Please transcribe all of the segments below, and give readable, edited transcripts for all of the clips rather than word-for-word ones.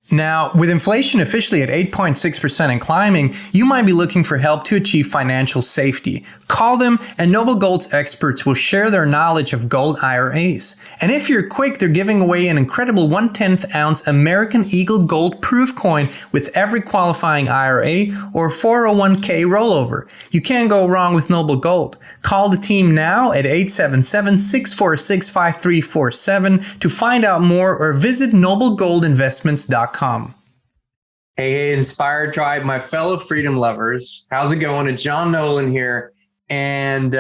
Now, with inflation officially at 8.6% and climbing, you might be looking for help to achieve financial safety. Call them, and Noble Gold's experts will share their knowledge of gold IRAs. And if you're quick, they're giving away an incredible 1/10 ounce American Eagle Gold Proof coin with every qualifying IRA or 401k rollover. You can't go wrong with Noble Gold. Call the team now at 877-646-5347 to find out more, or visit noblegoldinvestments.com. Hey, Inspired Tribe, my fellow freedom lovers. How's it going? It's Jean Nolan here. And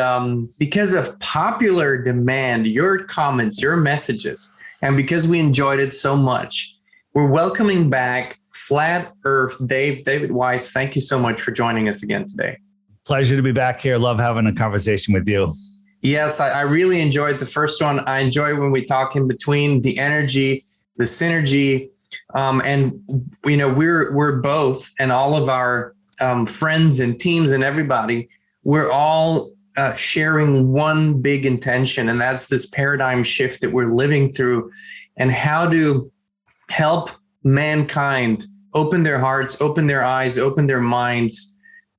because of popular demand, your comments, your messages, and because we enjoyed it so much, we're welcoming back Flat Earth David Weiss. Thank you so much for joining us again today. Pleasure to be back here. Love having a conversation with you. Yes, I really enjoyed the first one. I enjoy when we talk in between, the energy, the synergy. And you know, we're both, and all of our friends and teams and everybody, we're all sharing one big intention, and that's this paradigm shift that we're living through, and how to help mankind open their hearts, open their eyes, open their minds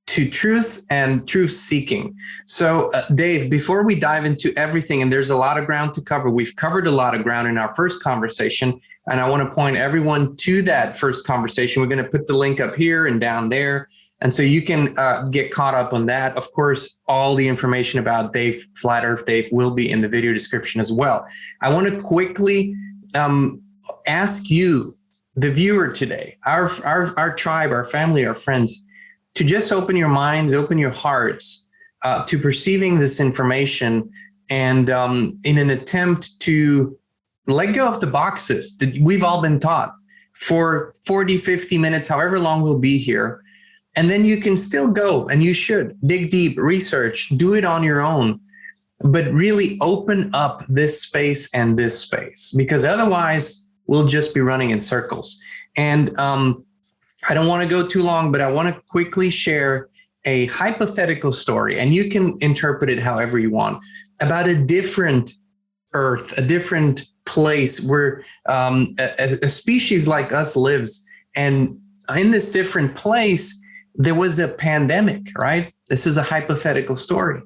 to truth and truth seeking. So Dave, before we dive into everything, and there's a lot of ground to cover, we've covered a lot of ground in our first conversation, and I want to point everyone to that first conversation. We're going to put the link up here and down there, and so you can get caught up on that. Of course, all the information about Dave, Flat Earth Dave, will be in the video description as well. I want to quickly ask you, the viewer today, our tribe, our family, our friends, to just open your minds, open your hearts to perceiving this information, and in an attempt to let go of the boxes that we've all been taught for 40, 50 minutes, however long we'll be here. And then you can still go, and you should dig deep, research, do it on your own, but really open up this space and this space, because otherwise we'll just be running in circles. And I don't want to go too long, but I want to quickly share a hypothetical story, and you can interpret it however you want, about a different Earth, a different place where a species like us lives. And in this different place, there was a pandemic, right? This is a hypothetical story.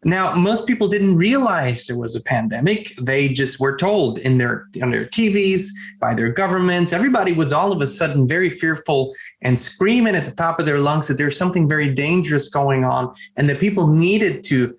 Now, most people didn't realize there was a pandemic. They just were told on their TVs, by their governments. Everybody was all of a sudden very fearful and screaming at the top of their lungs that there's something very dangerous going on, and that people needed to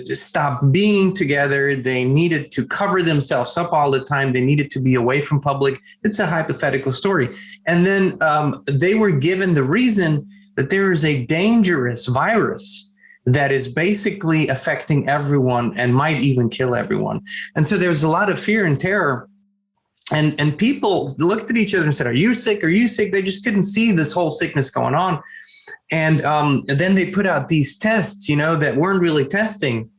stop being together. They needed to cover themselves up all the time. They needed to be away from public. It's a hypothetical story. And then they were given the reason that there is a dangerous virus that is basically affecting everyone and might even kill everyone. And so there's a lot of fear and terror. And people looked at each other and said, "Are you sick? Are you sick?" They just couldn't see this whole sickness going on. And then they put out these tests, you know, that weren't really testing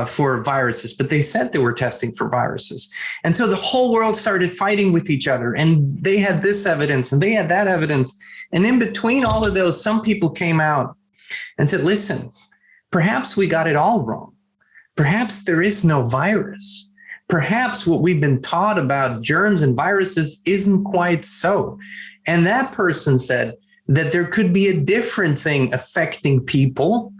for viruses, but they said they were testing for viruses. And so the whole world started fighting with each other, and they had this evidence and they had that evidence. And in between all of those, some people came out and said, "Listen, perhaps we got it all wrong. Perhaps there is no virus. Perhaps what we've been taught about germs and viruses isn't quite so." And that person said that there could be a different thing affecting people,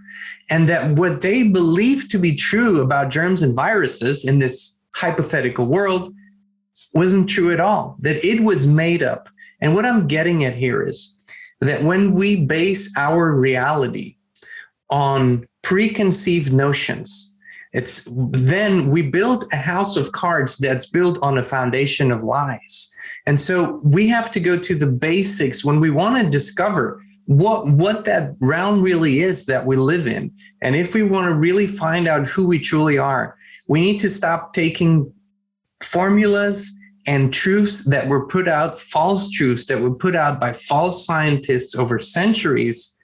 and that what they believed to be true about germs and viruses in this hypothetical world wasn't true at all, that it was made up. And what I'm getting at here is that when we base our reality on preconceived notions, then we build a house of cards that's built on a foundation of lies. And so we have to go to the basics when we want to discover what that realm really is that we live in. And if we want to really find out who we truly are, we need to stop taking formulas and truths that were put out, false truths that were put out by false scientists over centuries,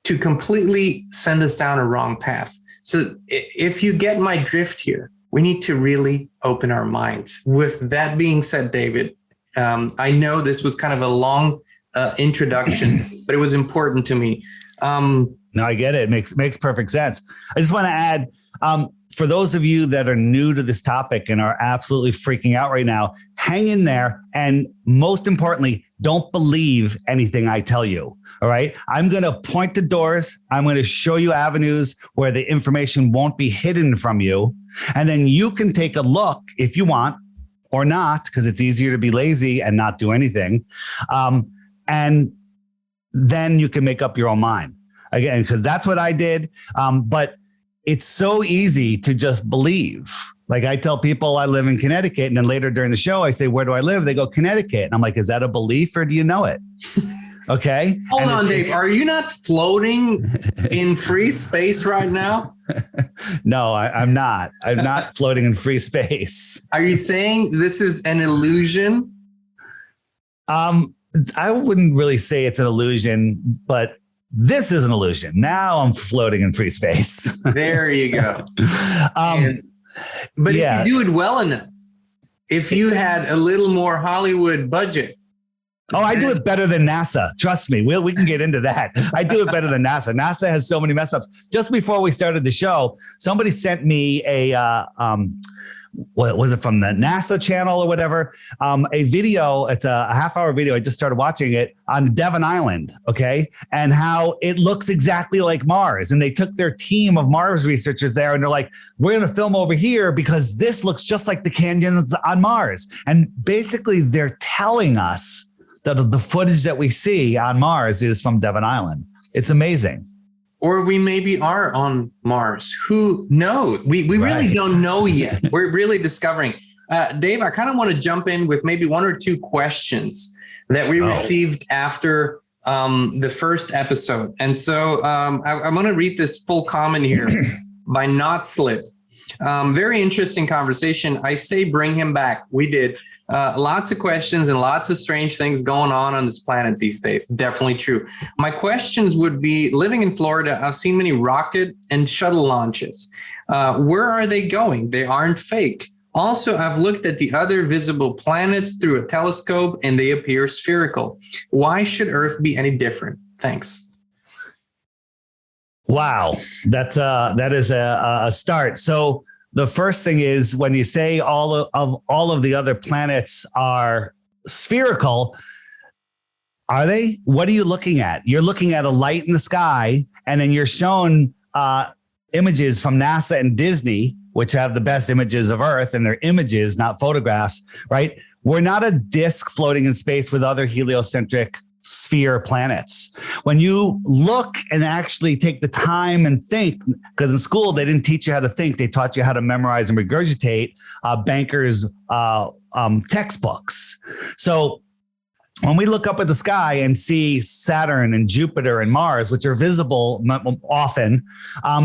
to completely send us down a wrong path. So if you get my drift here, we need to really open our minds. With that being said, David, I know this was kind of a long introduction, but it was important to me. No, I get it. It makes perfect sense. I just want to add, for those of you that are new to this topic and are absolutely freaking out right now, hang in there. And most importantly, don't believe anything I tell you. All right. I'm going to point to doors. I'm going to show you avenues where the information won't be hidden from you. And then you can take a look if you want or not, because it's easier to be lazy and not do anything. And then you can make up your own mind again, because that's what I did. But it's so easy to just believe. Like I tell people I live in Connecticut, and then later during the show, I say, where do I live? They go, Connecticut. And I'm like, is that a belief or do you know it? Okay. Hold on, Dave. Are you not floating in free space right now? No, I'm not. I'm not floating in free space. Are you saying this is an illusion? I wouldn't really say it's an illusion, but this is an illusion. Now I'm floating in free space. There you go. But if you do it well enough, if you had a little more Hollywood budget. Oh, I do it better than NASA. Trust me. We can get into that. I do it better than NASA. NASA has so many mess ups. Just before we started the show, somebody sent me what was it from the NASA channel or whatever? A video. It's a half-hour video. I just started watching it on Devon Island. Okay. And how it looks exactly like Mars. And they took their team of Mars researchers there and they're like, we're going to film over here because this looks just like the canyons on Mars. And basically they're telling us that the footage that we see on Mars is from Devon Island. It's amazing. Or we maybe are on Mars. Who knows? We really don't know yet. We're really discovering. Dave, I kind of want to jump in with maybe one or two questions that we received after the first episode. And so I'm going to read this full comment here by Not Slip. Very interesting conversation. I say bring him back. We did. Lots of questions and lots of strange things going on this planet these days. Definitely true. My questions would be, living in Florida, I've seen many rocket and shuttle launches. Where are they going? They aren't fake. Also, I've looked at the other visible planets through a telescope and they appear spherical. Why should Earth be any different? Thanks. Wow. That is a start. So the first thing is when you say all of the other planets are spherical, are they? What are you looking at? You're looking at a light in the sky, and then you're shown images from NASA and Disney, which have the best images of Earth, and they're images, not photographs, right? We're not a disk floating in space with other heliocentric sphere planets. When you look and actually take the time and think, because in school they didn't teach you how to think, they taught you how to memorize and regurgitate bankers' textbooks. So when we look up at the sky and see Saturn and Jupiter and Mars, which are visible often,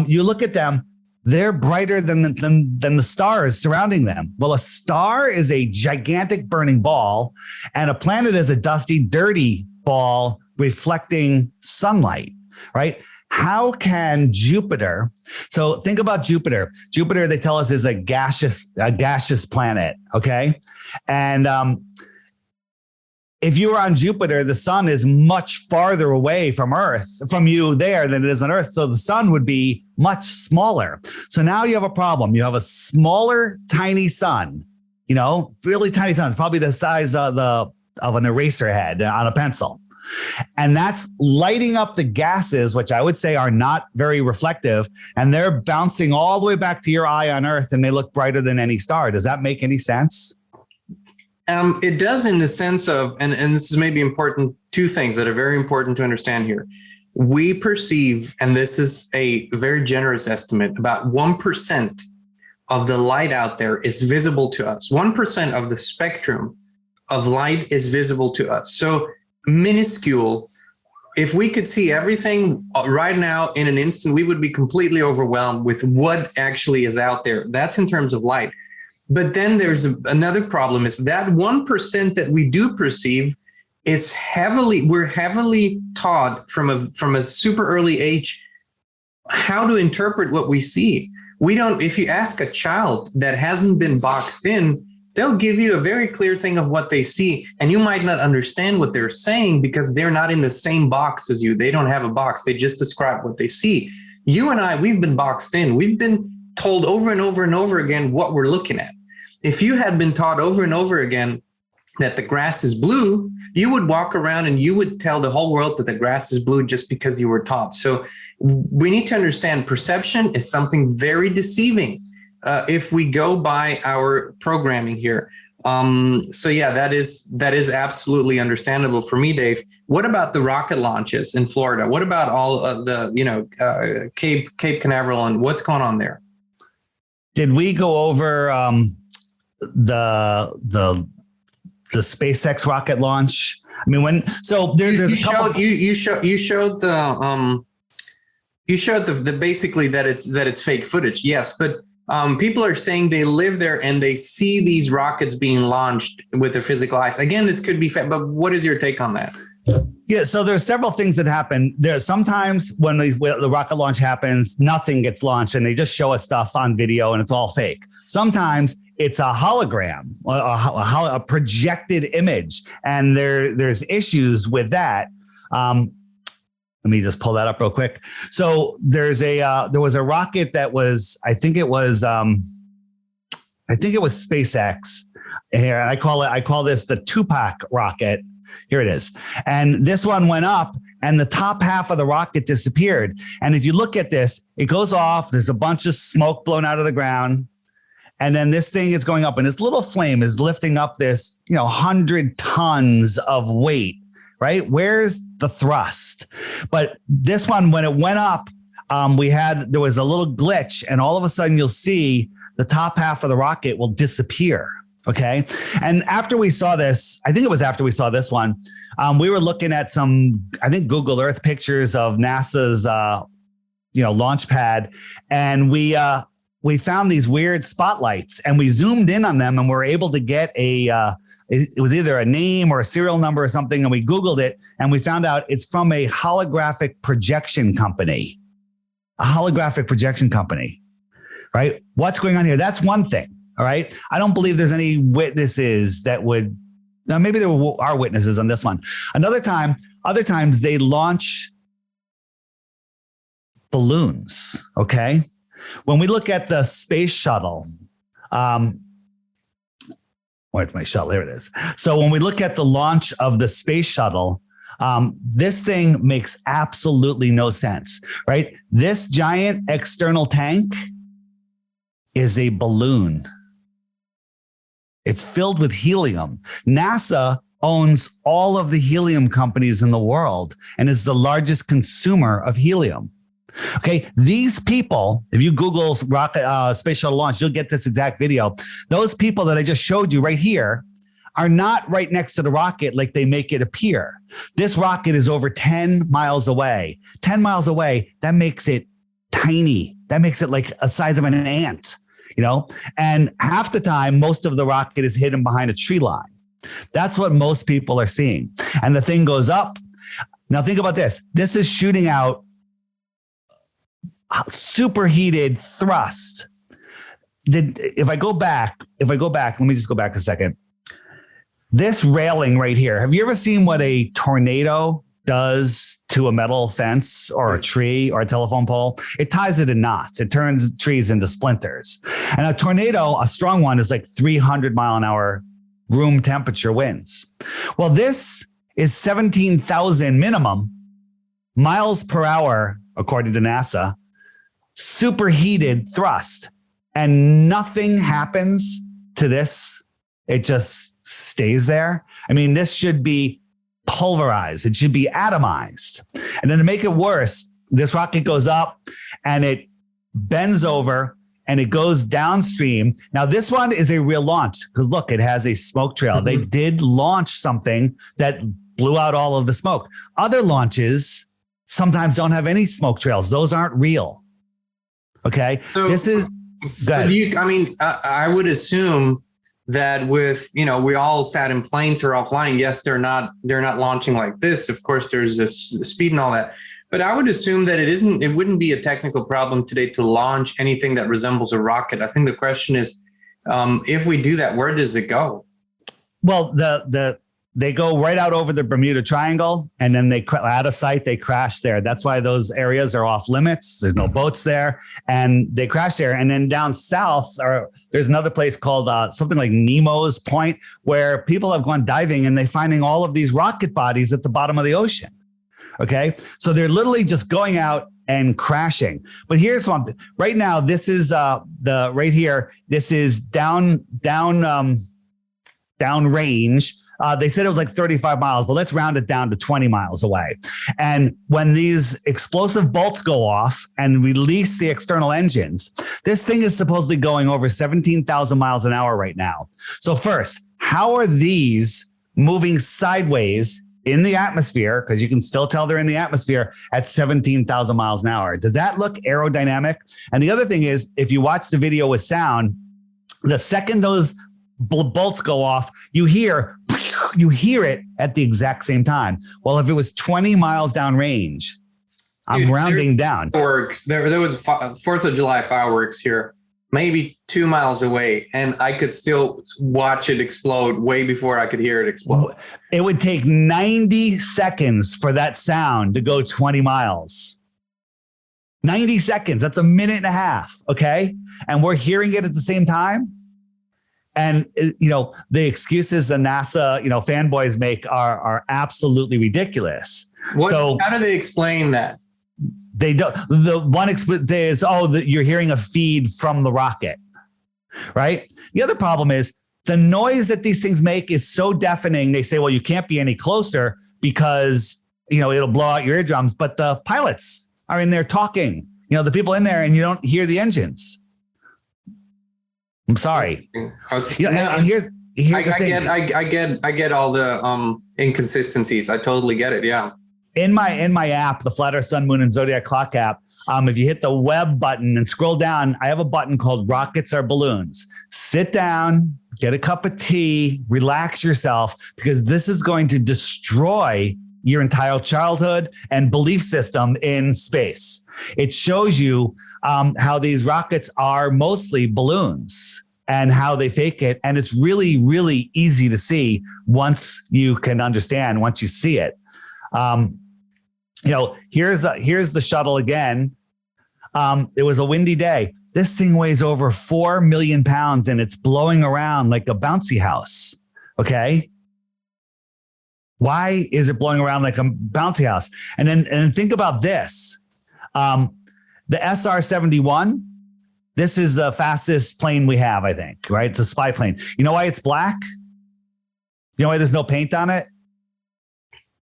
you look at them, they're brighter than the stars surrounding them. Well, a star is a gigantic burning ball, and a planet is a dusty, dirty ball reflecting sunlight, right? How can Jupiter? So think about Jupiter. Jupiter, they tell us, is a gaseous planet. Okay. And if you were on Jupiter, the sun is much farther away from you there than it is on Earth. So the sun would be much smaller. So now you have a problem. You have a smaller, tiny sun, really tiny sun, probably the size of an eraser head on a pencil. And that's lighting up the gases, which I would say are not very reflective. And they're bouncing all the way back to your eye on Earth, and they look brighter than any star. Does that make any sense? It does, in the sense of, and this is maybe important, two things that are very important to understand here. We perceive, and this is a very generous estimate, about 1% of the light out there is visible to us. 1% of the spectrum of light is visible to us. So minuscule. If we could see everything right now in an instant, we would be completely overwhelmed with what actually is out there. That's in terms of light. But then there's another problem, is that 1% that we do perceive is we're heavily taught from a super early age how to interpret what we see. If you ask a child that hasn't been boxed in, they'll give you a very clear thing of what they see. And you might not understand what they're saying because they're not in the same box as you. They don't have a box. They just describe what they see. You and I, we've been boxed in. We've been told over and over and over again what we're looking at. If you had been taught over and over again that the grass is blue, you would walk around and you would tell the whole world that the grass is blue just because you were taught. So we need to understand perception is something very deceiving if we go by our programming here. So yeah, that is absolutely understandable for me, Dave. What about the rocket launches in Florida? What about all of the, Cape Canaveral and what's going on there? Did we go over the SpaceX rocket launch? I mean, there's a couple. You showed the basically that it's fake footage. Yes, but people are saying they live there and they see these rockets being launched with their physical eyes. Again, this could be fake, but what is your take on that? Yeah, so there's several things that happen. There's sometimes when the rocket launch happens, nothing gets launched and they just show us stuff on video and it's all fake. Sometimes it's a hologram, a projected image, and there's issues with that. Let me just pull that up real quick. So there was a rocket that was, I think it was SpaceX. Here, I call this the Tupac rocket. Here it is. And this one went up and the top half of the rocket disappeared. And if you look at this, it goes off. There's a bunch of smoke blown out of the ground. And then this thing is going up and this little flame is lifting up this, 100 tons of weight, right? Where's the thrust? But this one, when it went up, there was a little glitch and all of a sudden you'll see the top half of the rocket will disappear. Okay. And after we saw this, I think it was after we saw this one, we were looking at some, I think, Google Earth pictures of NASA's, launch pad. And we found these weird spotlights and we zoomed in on them and we were able to get it was either a name or a serial number or something. And we Googled it and we found out it's from a holographic projection company, right? What's going on here? That's one thing. All right. I don't believe there's any witnesses that would, now maybe there are witnesses on this one. Other times they launch balloons. Okay. When we look at the space shuttle, where's my shuttle? There it is. So when we look at the launch of the space shuttle, this thing makes absolutely no sense, right? This giant external tank is a balloon. It's filled with helium. NASA owns all of the helium companies in the world and is the largest consumer of helium. Okay, these people, if you Google rocket space shuttle launch, you'll get this exact video. Those people that I just showed you right here are not right next to the rocket like they make it appear. This rocket is over 10 miles away. 10 miles away, that makes it tiny. That makes it like a size of an ant. And half the time, most of the rocket is hidden behind a tree line. That's what most people are seeing. And the thing goes up. Now think about this. This is shooting out superheated thrust. If I go back, let me just go back a second. This railing right here. Have you ever seen what a tornado does to a metal fence or a tree or a telephone pole? It ties it in knots. It turns trees into splinters. And a tornado, a strong one, is like 300 mile an hour room temperature winds. Well, this is 17,000 minimum miles per hour, according to NASA, superheated thrust. And nothing happens to this. It just stays there. I mean, this should be pulverized. It should be atomized. And then to make it worse, this rocket goes up and it bends over and it goes downstream. Now, this one is a real launch because look, it has a smoke trail. Mm-hmm. They did launch something that blew out all of the smoke. Other launches sometimes don't have any smoke trails. Those aren't real. Okay. So, this is, I would assume that with, we all sat in planes or all flying. Yes, they're not launching like this. Of course, there's this speed and all that. But I would assume that it wouldn't be a technical problem today to launch anything that resembles a rocket. I think the question is, if we do that, where does it go? Well, the they go right out over the Bermuda Triangle, and then they out of sight, they crash there. That's why those areas are off limits. There's no boats there, and they crash there. And then down south, there's another place called something like Nemo's Point, where people have gone diving and they're finding all of these rocket bodies at the bottom of the ocean. Okay, so they're literally just going out and crashing. But here's one thing. Right now, this is right here. This is down range. They said it was like 35 miles, but let's round it down to 20 miles away. And when these explosive bolts go off and release the external engines, this thing is supposedly going over 17,000 miles an hour right now. So first, how are these moving sideways in the atmosphere? Because you can still tell they're in the atmosphere at 17,000 miles an hour. Does that look aerodynamic? And the other thing is, if you watch the video with sound, the second those bolts go off, you hear it at the exact same time. Well, if it was 20 miles down range, I'm rounding down. Fireworks. There was 4th of July fireworks here, maybe 2 miles away, and I could still watch it explode way before I could hear it explode. It would take 90 seconds for that sound to go 20 miles. 90 seconds. That's a minute and a half. Okay. And we're hearing it at the same time. And, the excuses the NASA, fanboys make are absolutely ridiculous. How do they explain that? They don't. The one is, you're hearing a feed from the rocket, right? The other problem is the noise that these things make is so deafening. They say, well, you can't be any closer because, it'll blow out your eardrums. But the pilots are in there talking, the people in there, and you don't hear the engines. I'm sorry. Okay. And here's the thing. I get all the inconsistencies. I totally get it. Yeah. In my app, the Flat Earth, Sun, Moon, and Zodiac Clock app, if you hit the web button and scroll down, I have a button called Rockets Are Balloons. Sit down, get a cup of tea, relax yourself, because this is going to destroy your entire childhood and belief system in space. It shows you how these rockets are mostly balloons and how they fake it. And it's really, really easy to see once you can understand, once you see it. Here's the shuttle again. It was a windy day. This thing weighs over 4 million pounds and it's blowing around like a bouncy house. Okay. Why is it blowing around like a bouncy house? And then think about this. The SR-71, this is the fastest plane we have, I think, right? It's a spy plane. You know why it's black? You know why there's no paint on it?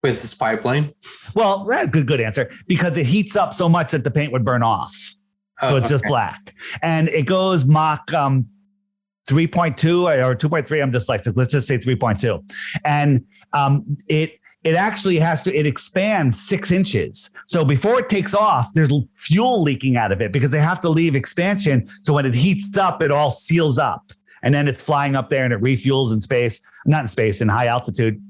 It's a spy plane. Well, good answer. Because it heats up so much that the paint would burn off. So it's just black. And it goes Mach 3.2 or 2.3. I'm dyslexic. Let's just say 3.2. And it actually it expands 6 inches. So before it takes off, there's fuel leaking out of it because they have to leave expansion. So when it heats up, it all seals up. And then it's flying up there and it refuels in high altitude.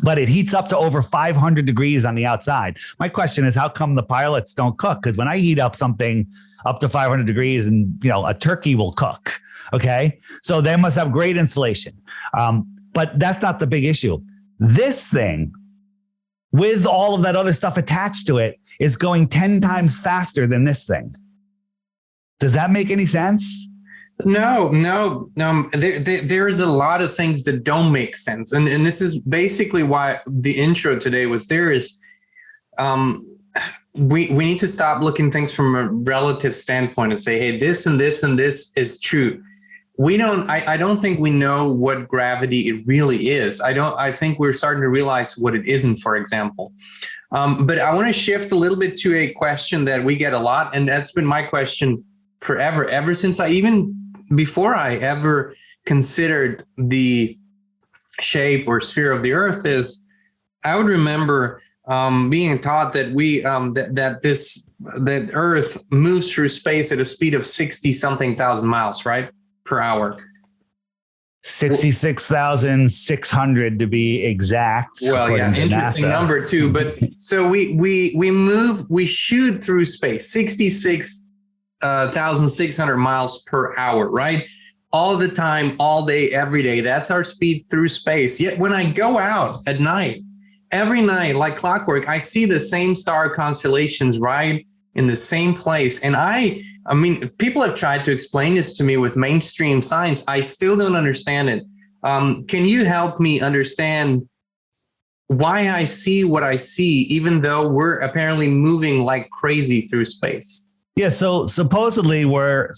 But it heats up to over 500 degrees on the outside. My question is, how come the pilots don't cook? Because when I heat up something up to 500 degrees and, a turkey will cook. Okay. So they must have great insulation. But that's not the big issue. This thing, with all of that other stuff attached to it, is going 10 times faster than this thing. Does that make any sense? No. There is a lot of things that don't make sense. And this is basically why the intro today was there is we need to stop looking things from a relative standpoint and say, hey, this and this and this is true. I don't think we know what gravity it really is. I think we're starting to realize what it isn't, for example. But I want to shift a little bit to a question that we get a lot. And that's been my question forever, ever since before I ever considered the shape or sphere of the earth is, I would remember being taught that that Earth moves through space at a speed of 60 something thousand miles, right? Per hour. 66,600 to be exact. Well, yeah, interesting number too. But so we shoot through space 66,600 miles per hour, right? all the time, all day, every day. That's our speed through space. Yet when I go out at night, every night, like clockwork, I see the same star constellations right in the same place. And I mean, people have tried to explain this to me with mainstream science. I still don't understand it. Can you help me understand why I see what I see, even though we're apparently moving like crazy through space? Yeah, so supposedly we're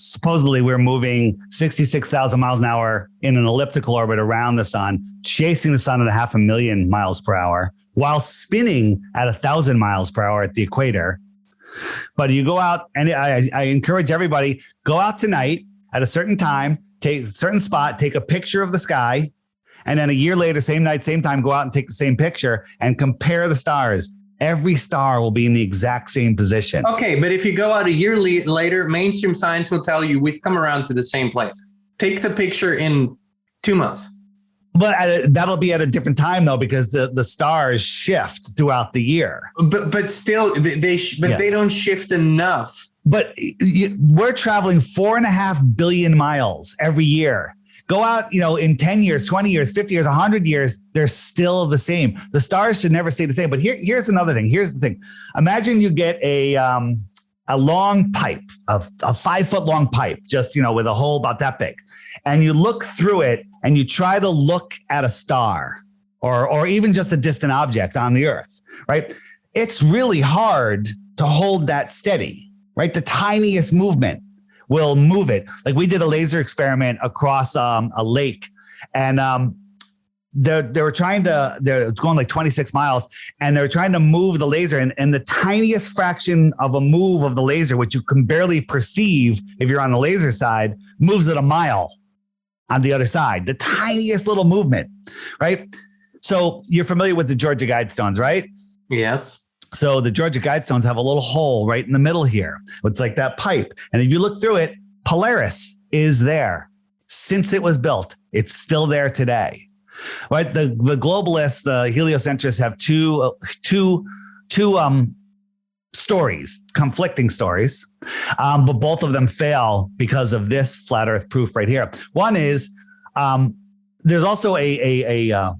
moving 66,000 miles an hour in an elliptical orbit around the sun, chasing the sun at 500,000 miles per hour, while spinning at 1,000 miles per hour at the equator. But you go out, and I encourage everybody, go out tonight at a certain time, take a certain spot, take a picture of the sky, and then a year later, same night, same time, go out and take the same picture and compare the stars. Every star will be in the exact same position. Okay, but if you go out a year later, mainstream science will tell you we've come around to the same place. Take the picture in 2 months. But that'll be at a different time, though, because the stars shift throughout the year. But still, they don't shift enough. But we're traveling 4.5 billion miles every year. Go out, in 10 years, 20 years, 50 years, 100 years, they're still the same. The stars should never stay the same. But here's another thing. Here's the thing. Imagine you get a long pipe, a 5-foot long pipe, just, with a hole about that big. And you look through it and you try to look at a star or even just a distant object on the earth, right? It's really hard to hold that steady, right? The tiniest movement will move it. Like we did a laser experiment across a lake, and they're going like 26 miles, and they're trying to move the laser, and the tiniest fraction of a move of the laser, which you can barely perceive if you're on the laser side, moves it a mile on the other side. The tiniest little movement, right? So you're familiar with the Georgia Guidestones, right? Yes. So the Georgia Guidestones have a little hole right in the middle here. It's like that pipe. And if you look through it, Polaris is there. Since it was built, it's still there today. Right? The globalists, the heliocentrists have two stories, conflicting stories, but both of them fail because of this flat earth proof right here. One is there's also a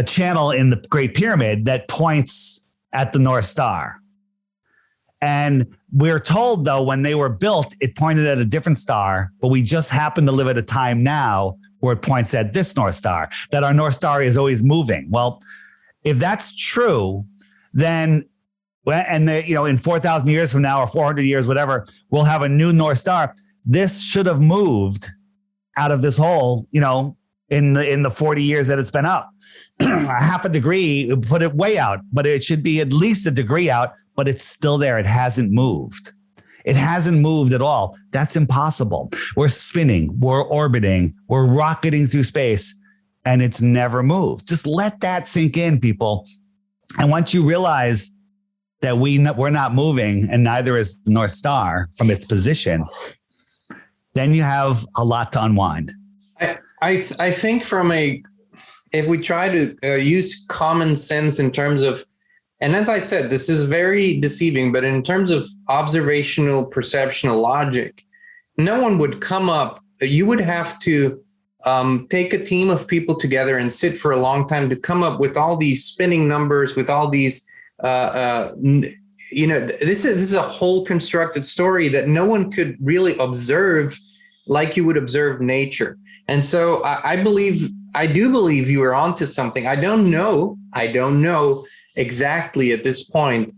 channel in the Great Pyramid that points at the North Star. And we're told, though, when they were built, it pointed at a different star, but we just happen to live at a time now where it points at this North Star, that our North Star is always moving. Well, if that's true, then, in 4,000 years from now or 400 years, whatever, we'll have a new North Star. This should have moved out of this hole, in the 40 years that it's been up. A half a degree, put it way out, but it should be at least a degree out, but it's still there. It hasn't moved. It hasn't moved at all. That's impossible. We're spinning, we're orbiting, we're rocketing through space, and it's never moved. Just let that sink in, people. And once you realize that we're not moving, and neither is the North Star from its position, then you have a lot to unwind. I think if we try to use common sense in terms of, and as I said, this is very deceiving, but in terms of observational, perceptional logic, no one would come up. You would have to take a team of people together and sit for a long time to come up with all these spinning numbers, with all these, this is a whole constructed story that no one could really observe like you would observe nature. And so I do believe you are onto something. I don't know exactly at this point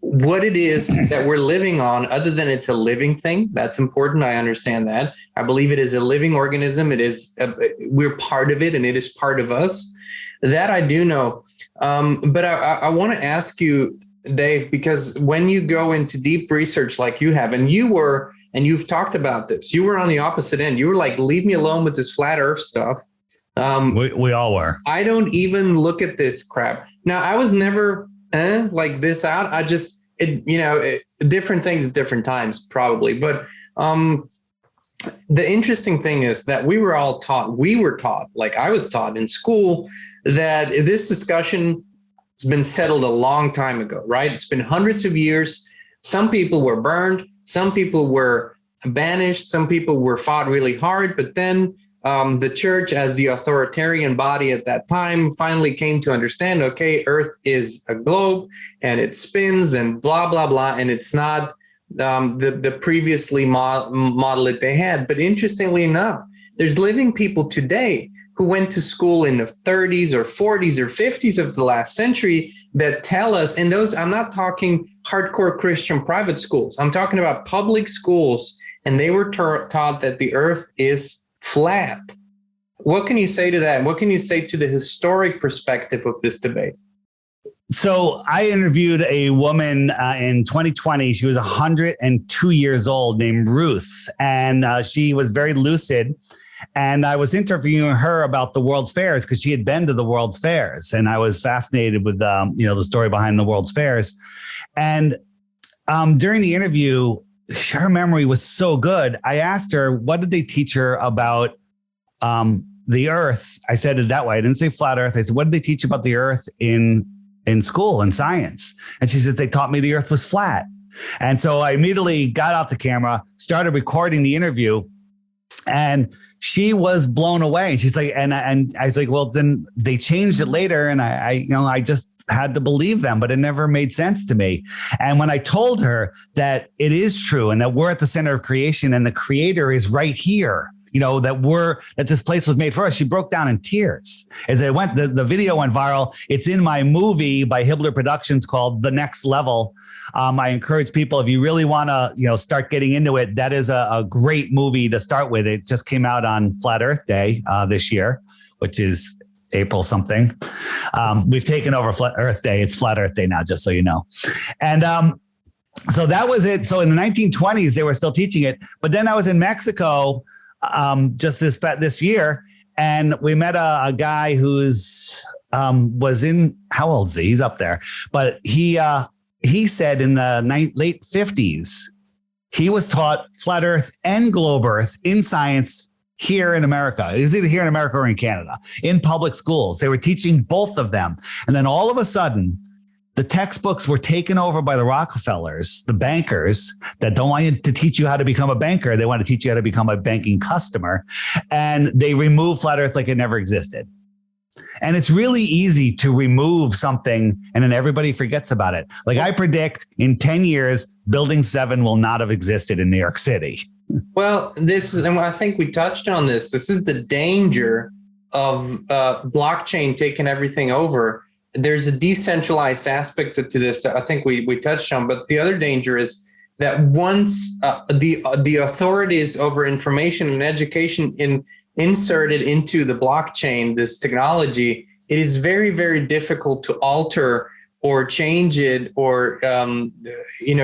what it is that we're living on, other than it's a living thing. That's important. I understand that. I believe it is a living organism. It is, we're part of it, and it is part of us. That I do know. But I want to ask you, Dave, because when you go into deep research like you have, and you've talked about this, you were on the opposite end. You were like, leave me alone with this flat earth stuff. We all were. I don't even look at this crap. Now, I was never like this out. I just, different things at different times, probably. But the interesting thing is that we were taught, like I was taught in school, that this discussion has been settled a long time ago, right? It's been hundreds of years. Some people were burned. Some people were banished. Some people were fought really hard, but then the church, as the authoritarian body at that time, finally came to understand, okay, Earth is a globe and it spins and blah, blah, blah. And it's not the previously model that they had. But interestingly enough, there's living people today who went to school in the 30s or 40s or 50s of the last century that tell us, and those, I'm not talking hardcore Christian private schools, I'm talking about public schools, and they were taught that the earth is flat. What can you say to that? What can you say to the historic perspective of this debate? So I interviewed a woman in 2020. She was 102 years old, named Ruth, and she was very lucid. And I was interviewing her about the World's Fairs because she had been to the World's Fairs, and I was fascinated with the story behind the World's Fairs. And during the interview, her memory was so good. I asked her, what did they teach her about the Earth? I said it that way. I didn't say flat Earth. I said, what did they teach about the Earth in school, in science? And she said, they taught me the Earth was flat. And so I immediately got out the camera, started recording the interview, and she was blown away. She's like, and I was like, well, then they changed it later. And I just had to believe them, but it never made sense to me. And when I told her that it is true and that we're at the center of creation and the creator is right here, that this place was made for us, she broke down in tears. As it went, the video went viral. It's in my movie by Hibbler Productions called The Next Level. I encourage people, if you really want to, start getting into it, that is a great movie to start with. It just came out on Flat Earth Day this year, which is April something. We've taken over Flat Earth Day. It's Flat Earth Day now, just so you know. And so that was it. So in the 1920s, they were still teaching it. But then I was in Mexico just this year, and we met a guy who's was in, how old is he? He's up there, but he said in the late 50s, he was taught flat Earth and globe Earth in science here in America. It was either here in America or in Canada, in public schools. They were teaching both of them. And then all of a sudden, the textbooks were taken over by the Rockefellers, the bankers that don't want you to teach you how to become a banker. They want to teach you how to become a banking customer. And they removed flat Earth like it never existed. And it's really easy to remove something and then everybody forgets about it. Like I predict in 10 years, Building 7 will not have existed in New York City. Well, and I think we touched on this. This is the danger of blockchain taking everything over. There's a decentralized aspect to this. I think we touched on, but the other danger is that once the authorities over information and education inserted into the blockchain, this technology, it is very, very difficult to alter or change it or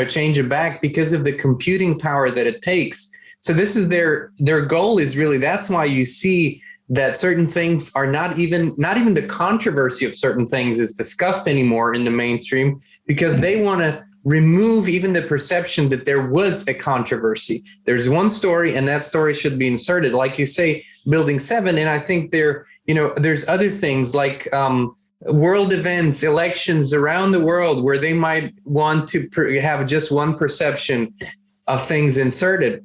change it back because of the computing power that it takes. So this is their goal is really, that's why you see that certain things are not even the controversy of certain things is discussed anymore in the mainstream, because they want to remove even the perception that there was a controversy. There's one story and that story should be inserted. Like you say, Building 7. And I think there's other things like world events, elections around the world where they might want to have just one perception of things inserted.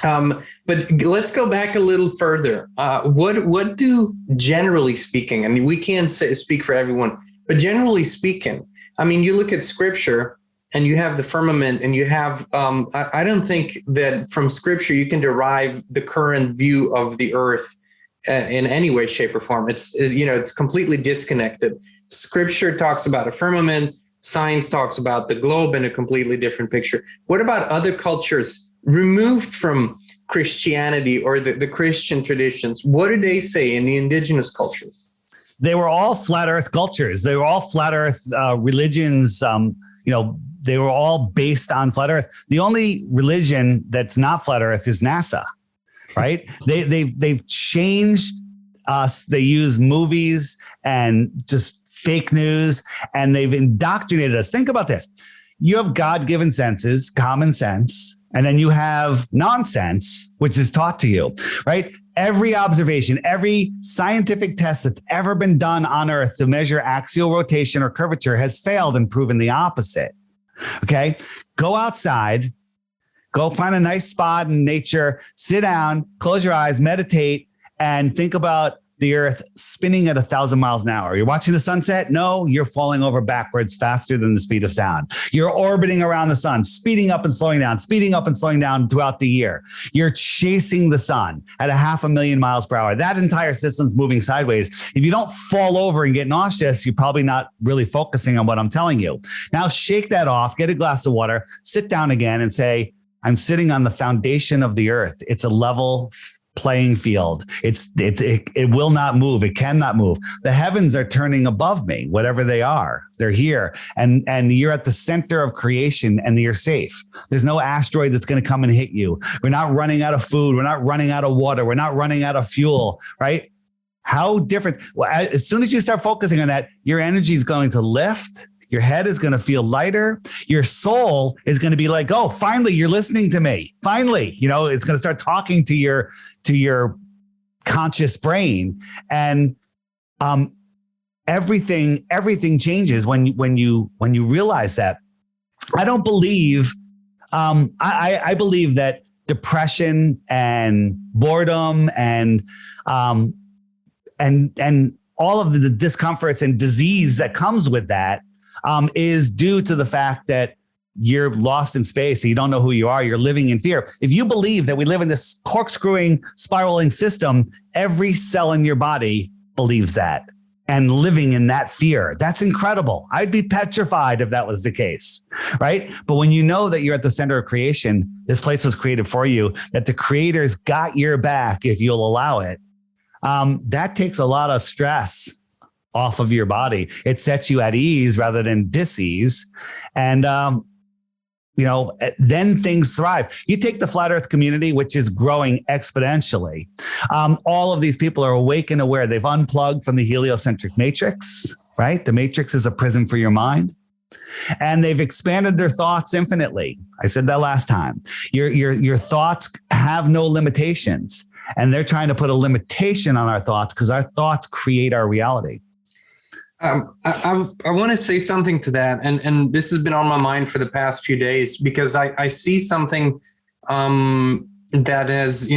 But let's go back a little further. What do, generally speaking, I mean, we can't speak for everyone, but generally speaking, I mean, you look at scripture and you have the firmament and you have, I don't think that from scripture you can derive the current view of the earth in any way, shape, or form. It's completely disconnected. Scripture talks about a firmament. Science talks about the globe in a completely different picture. What about other cultures removed from Christianity or the Christian traditions? What do they say in the indigenous cultures? They were all flat earth cultures. They were all flat earth religions. They were all based on flat earth. The only religion that's not flat earth is NASA, right? They've changed us. They use movies and just fake news, and they've indoctrinated us. Think about this. You have God-given senses, common sense, and then you have nonsense, which is taught to you, right? Every observation, every scientific test that's ever been done on Earth to measure axial rotation or curvature has failed and proven the opposite. Okay. Go outside, Go find a nice spot in nature, sit down, close your eyes, meditate, and think about the earth spinning at 1,000 miles an hour. You're watching the sunset? No, you're falling over backwards faster than the speed of sound. You're orbiting around the sun, speeding up and slowing down throughout the year. You're chasing the sun at 500,000 miles per hour. That entire system's moving sideways. If you don't fall over and get nauseous, you're probably not really focusing on what I'm telling you. Now shake that off, get a glass of water, sit down again and say, I'm sitting on the foundation of the earth. It's a level playing field. It will not move. It cannot move. The heavens are turning above me, whatever they are. They're here. And you're at the center of creation and you're safe. There's no asteroid that's going to come and hit you. We're not running out of food. We're not running out of water. We're not running out of fuel, right? How different. Well, as soon as you start focusing on that, your energy is going to lift. Your head is going to feel lighter. Your soul is going to be like, oh, finally, you're listening to me. Finally, it's going to start talking to your conscious brain. And everything changes when you realize that. I don't believe, I believe that depression and boredom and all of the discomforts and disease that comes with that is due to the fact that you're lost in space. You don't know who you are. You're living in fear. If you believe that we live in this corkscrewing, spiraling system, every cell in your body believes that and living in that fear. That's incredible. I'd be petrified if that was the case, right? But when you know that you're at the center of creation, this place was created for you, that the creator's got your back if you'll allow it, that takes a lot of stress off of your body. It sets you at ease rather than dis-ease. And, then things thrive. You take the flat earth community, which is growing exponentially. All of these people are awake and aware. They've unplugged from the heliocentric matrix, right? The matrix is a prison for your mind. And they've expanded their thoughts infinitely. I said that last time. Your thoughts have no limitations. And they're trying to put a limitation on our thoughts because our thoughts create our reality. I want to say something to that, and this has been on my mind for the past few days because I see something that has,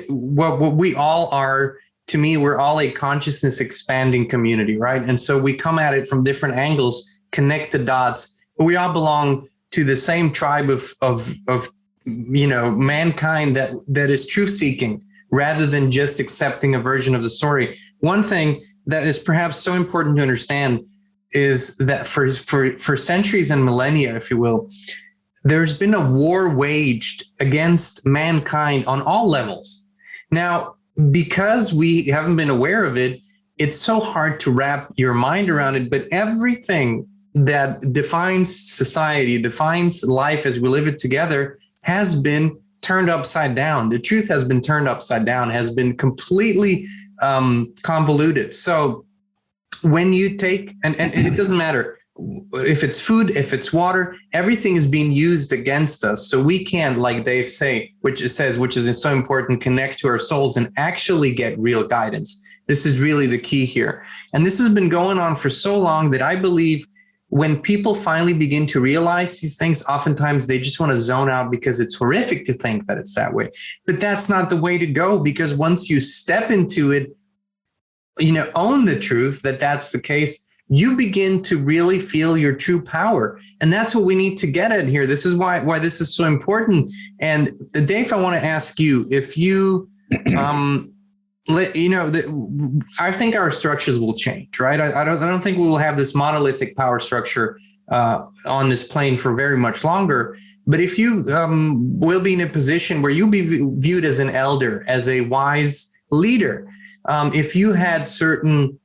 what we all are. To me, we're all a consciousness expanding community, right? And so we come at it from different angles, connect the dots, but we all belong to the same tribe of mankind that is truth seeking rather than just accepting a version of the story. One thing that is perhaps so important to understand is that for centuries and millennia, if you will, there's been a war waged against mankind on all levels. Now, because we haven't been aware of it, it's so hard to wrap your mind around it, but everything that defines society, defines life as we live it together, has been turned upside down. The truth has been turned upside down, has been completely convoluted. So when you take, and it doesn't matter if it's food, if it's water, everything is being used against us. So we can't, like Dave which is so important, connect to our souls and actually get real guidance. This is really the key here. And this has been going on for so long that I believe when people finally begin to realize these things, oftentimes they just want to zone out because it's horrific to think that it's that way. But that's not the way to go, because once you step into it, own the truth that that's the case, you begin to really feel your true power. And that's what we need to get at here. This is why this is so important. And Dave, I want to ask you if you, I think our structures will change, right? I don't think we will have this monolithic power structure on this plane for very much longer. But if you will be in a position where you'll be viewed as an elder, as a wise leader, if you had certain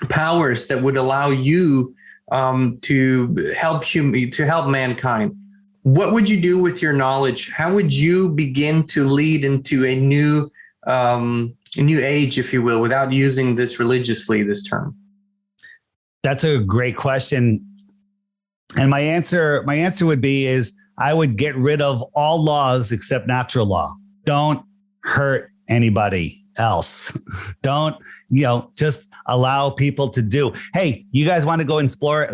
powers that would allow you to help mankind, what would you do with your knowledge? How would you begin to lead into a new age, if you will, without using this religiously, this term? That's a great question. And my answer would be I would get rid of all laws except natural law. Don't hurt anybody else. Don't, just allow people to do. Hey, you guys want to go explore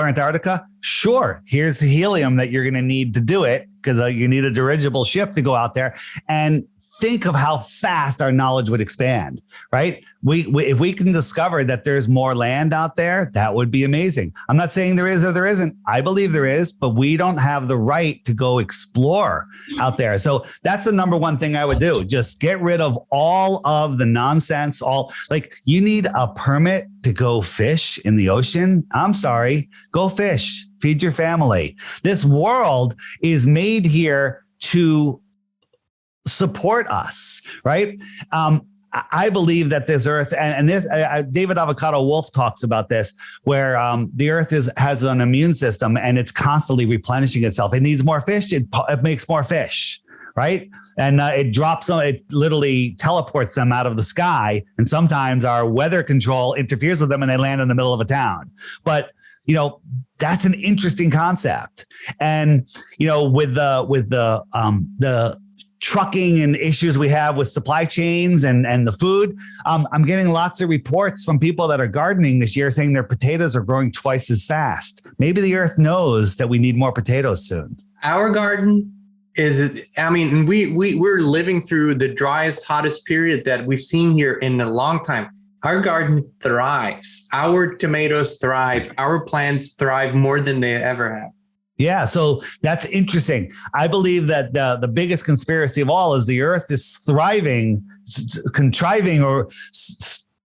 Antarctica? Sure. Here's the helium that you're going to need to do it, because you need a dirigible ship to go out there. And think of how fast our knowledge would expand, right? We if we can discover that there's more land out there, that would be amazing. I'm not saying there is or there isn't. I believe there is, but we don't have the right to go explore out there. So that's the number one thing I would do. Just get rid of all of the nonsense. You need a permit to go fish in the ocean. I'm sorry, go fish, feed your family. This world is made here to support us, right? I believe that this earth, and this David Avocado Wolf talks about this, where the earth has an immune system and it's constantly replenishing itself. It needs more fish. It makes more fish, right? And it drops them. It literally teleports them out of the sky. And sometimes our weather control interferes with them and they land in the middle of a town. But that's an interesting concept. And with the trucking and issues we have with supply chains and the food. I'm getting lots of reports from people that are gardening this year saying their potatoes are growing twice as fast. Maybe the earth knows that we need more potatoes soon. Our garden we're living through the driest, hottest period that we've seen here in a long time. Our garden thrives. Our tomatoes thrive. Our plants thrive more than they ever have. Yeah, so that's interesting. I believe that the biggest conspiracy of all is the earth is thriving, contriving, or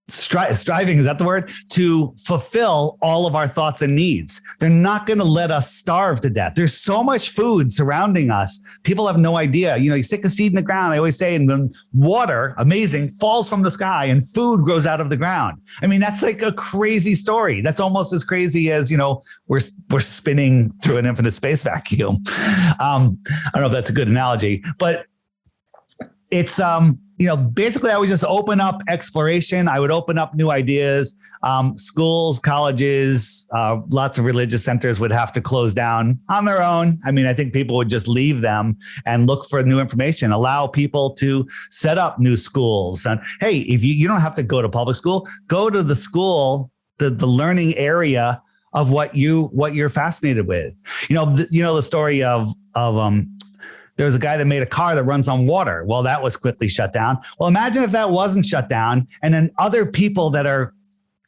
striving, is that the word, to fulfill all of our thoughts and needs. They're not going to let us starve to death. There's so much food surrounding us. People have no idea. You stick a seed in the ground. I always say, and then water, amazing, falls from the sky and food grows out of the ground. I mean, that's like a crazy story. That's almost as crazy as, we're spinning through an infinite space vacuum. I don't know if that's a good analogy, but it's, basically I would just open up exploration. I would open up new ideas. Schools, colleges, lots of religious centers would have to close down on their own. I mean, I think people would just leave them and look for new information, allow people to set up new schools. And hey, if you don't have to go to public school, go to the school, the learning area of what you're fascinated with. The story of there was a guy that made a car that runs on water. Well, that was quickly shut down. Well, imagine if that wasn't shut down, and then other people that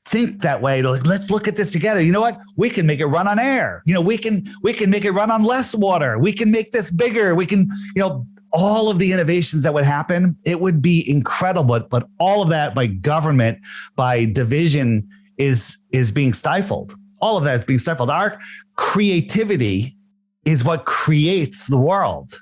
think that way, let's look at this together. You know what? We can make it run on air. We can make it run on less water. We can make this bigger. We can, all of the innovations that would happen, it would be incredible. But all of that by government, by division is being stifled. All of that is being stifled. Our creativity is what creates the world.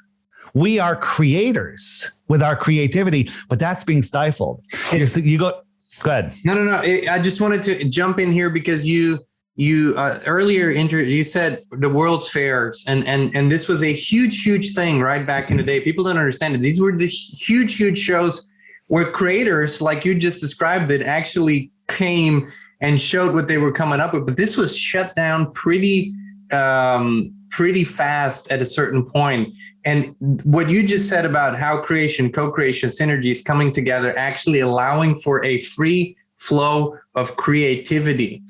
We are creators with our creativity, but that's being stifled. You go ahead. No. I just wanted to jump in here because you earlier you said the World's Fairs, and this was a huge thing right back in the day. People don't understand it. These were the huge shows where creators, like you just described, that actually came and showed what they were coming up with. But this was shut down pretty fast at a certain point. And what you just said about how creation, co-creation, synergies coming together, actually allowing for a free flow of creativity.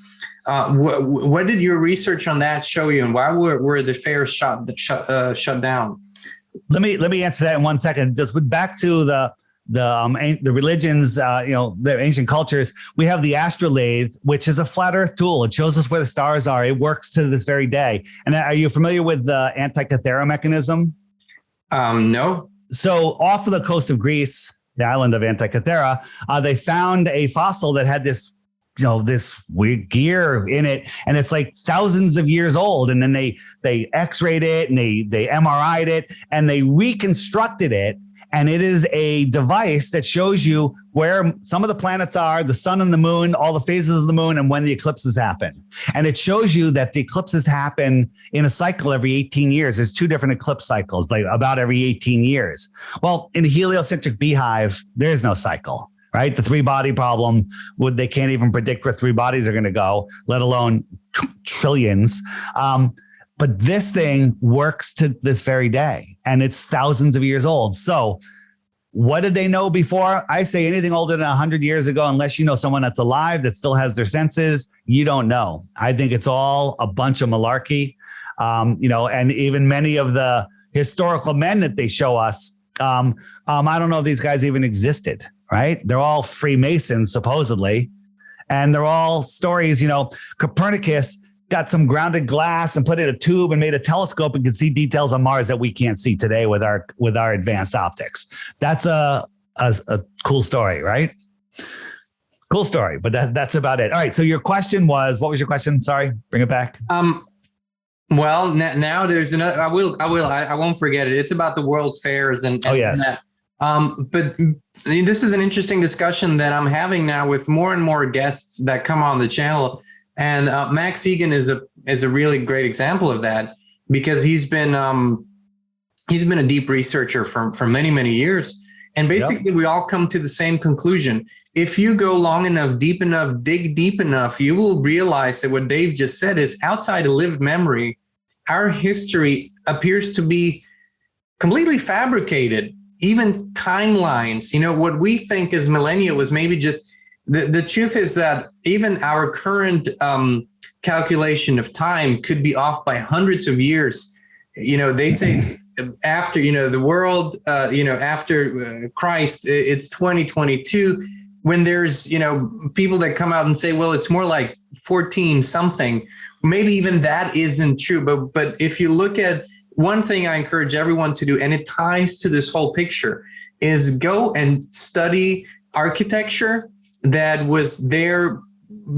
What did your research on that show you, and why were the fairs shut down? Let me answer that in 1 second. Just back to the religions, the ancient cultures. We have the astrolabe, which is a flat Earth tool. It shows us where the stars are. It works to this very day. And are you familiar with the Antikythera mechanism? No. So off of the coast of Greece, the island of Antikythera, they found a fossil that had this weird gear in it, and it's like thousands of years old. And then they X-rayed it and they MRI'd it and they reconstructed it. And it is a device that shows you where some of the planets are, the sun and the moon, all the phases of the moon, and when the eclipses happen. And it shows you that the eclipses happen in a cycle every 18 years. There's 2 different eclipse cycles, like about every 18 years. Well, in a heliocentric beehive, there is no cycle, right? The 3-body problem, they can't even predict where 3 bodies are going to go, let alone trillions. But this thing works to this very day, and it's thousands of years old. So What did they know before? I say anything older than 100 years ago, unless you know someone that's alive that still has their senses, you don't know. I think it's all a bunch of malarkey. And even many of the historical men that they show us, I don't know if these guys even existed, right? They're all Freemasons, supposedly. And they're all stories, Copernicus got some grounded glass and put it in a tube and made a telescope and could see details on Mars that we can't see today with our advanced optics. That's a cool story, right? Cool story, but that's about it. All right. So your question was, what was your question? Sorry, bring it back. Well, now there's another. I won't forget it. It's about the World Fairs and yes. that. But this is an interesting discussion that I'm having now with more and more guests that come on the channel. And Max Egan is a really great example of that, because he's been a deep researcher for many, many years. And basically, we all come to the same conclusion. If you go long enough, deep enough, dig deep enough, you will realize that what Dave just said is outside of lived memory. Our history appears to be completely fabricated. Even timelines, what we think is millennia was maybe just the truth is that even our current calculation of time could be off by hundreds of years. They say after, the world, after Christ, it's 2022, when there's, people that come out and say, well, it's more like 14 something. Maybe even that isn't true. But if you look at one thing I encourage everyone to do, and it ties to this whole picture, is go and study architecture that was there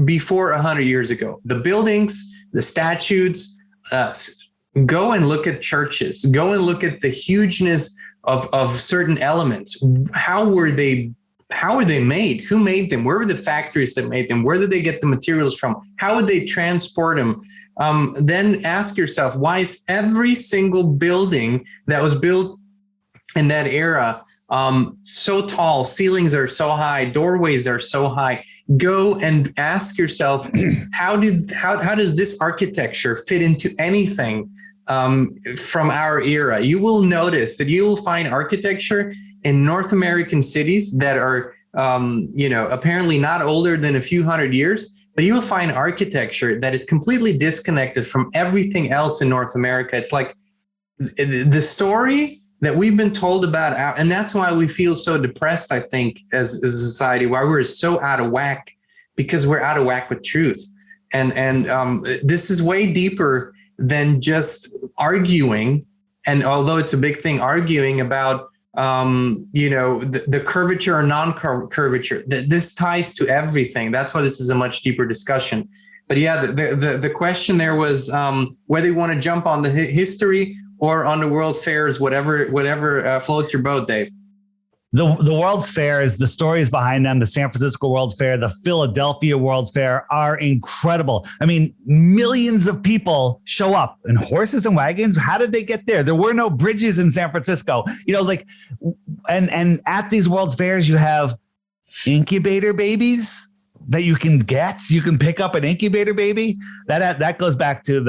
before 100 years ago. The buildings, the statues, go and look at churches, go and look at the hugeness of certain elements. How were they made? Who made them? Where were the factories that made them? Where did they get the materials from? How would they transport them? Then ask yourself, why is every single building that was built in that era so tall? Ceilings are so high, doorways are so high. Go and ask yourself, how does this architecture fit into anything from our era? You will notice that you will find architecture in North American cities that are, apparently not older than a few hundred years, but you will find architecture that is completely disconnected from everything else in North America. It's like the story that we've been told about, and that's why we feel so depressed, I think, as a society, why we're so out of whack, because we're out of whack with truth. And this is way deeper than just arguing. And although it's a big thing, arguing about, the curvature or non-curvature, this ties to everything. That's why this is a much deeper discussion. But yeah, the question there was whether you want to jump on the history or on the World Fairs, whatever floats your boat, Dave. The World's Fairs, the stories behind them, the San Francisco World's Fair, the Philadelphia World's Fair are incredible. I mean, millions of people show up in horses and wagons. How did they get there? There were no bridges in San Francisco, and at these World's Fairs, you have incubator babies that you can get. You can pick up an incubator baby. That goes back to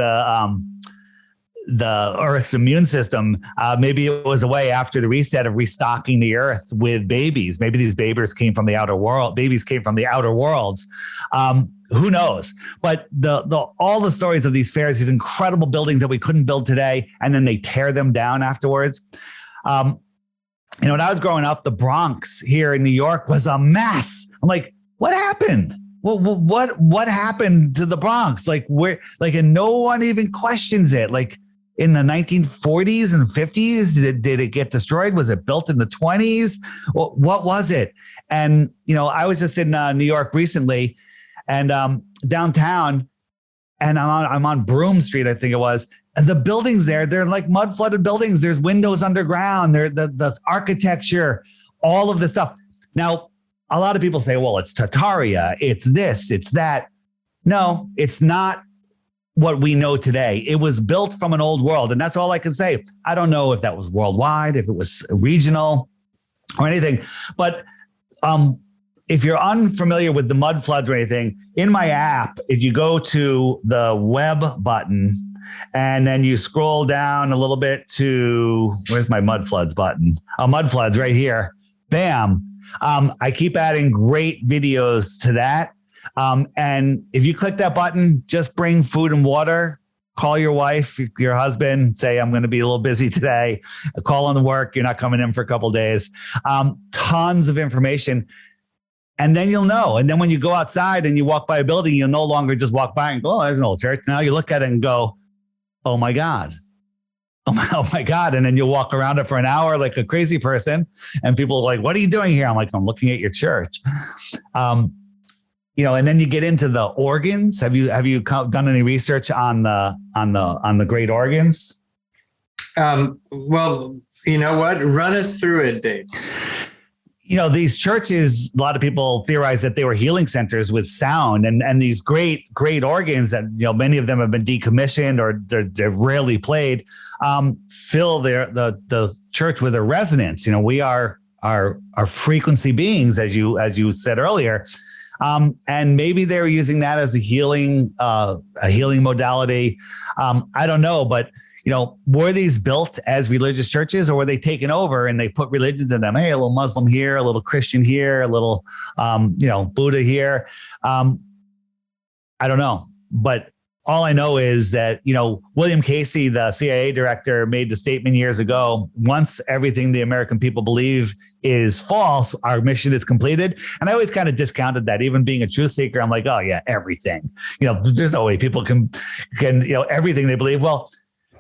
the Earth's immune system. Maybe it was a way after the reset of restocking the Earth with babies. Maybe these babies came from the outer world. Babies came from the outer worlds. Who knows? But all the stories of these fairs, these incredible buildings that we couldn't build today, and then they tear them down afterwards. When I was growing up, the Bronx here in New York was a mess. I'm like, what happened? What happened to the Bronx? And no one even questions it. In the 1940s and 50s, did it get destroyed? Was it built in the 20s? What was it? And, I was just in New York recently and downtown, and I'm on Broome Street, I think it was. And the buildings there, they're like mud flooded buildings. There's windows underground. The architecture, all of this stuff. Now, a lot of people say, well, it's Tartaria. It's this, it's that. No, it's not what we know today. It was built from an old world. And that's all I can say. I don't know if that was worldwide, if it was regional or anything. But if you're unfamiliar with the mud floods or anything, in my app, if you go to the web button and then you scroll down a little bit to, where's my mud floods button? Mud floods right here. Bam. I keep adding great videos to that. And if you click that button, just bring food and water, call your wife, your husband, say, I'm going to be a little busy today. Call on the work. You're not coming in for a couple of days. Tons of information. And then you'll know. And then when you go outside and you walk by a building, you'll no longer just walk by and go, oh, there's an old church. Now you look at it and go, oh my God. Oh my God. And then you'll walk around it for an hour like a crazy person. And people are like, what are you doing here? I'm like, I'm looking at your church. And then you get into the organs. Have you done any research on the great organs? Well, you know what? Run us through it, Dave. These churches, a lot of people theorize that they were healing centers with sound and these great organs that, many of them have been decommissioned or they're rarely played, fill the church with a resonance. We are frequency beings, as you said earlier. And maybe they're using that as a healing modality. I don't know, but were these built as religious churches or were they taken over and they put religions in them? Hey, a little Muslim here, a little Christian here, a little, Buddha here. I don't know, but all I know is that, William Casey, the CIA director, made the statement years ago, once everything the American people believe is false, our mission is completed. And I always kind of discounted that. Even being a truth seeker, I'm like, oh yeah, everything, there's no way people can, everything they believe. Well,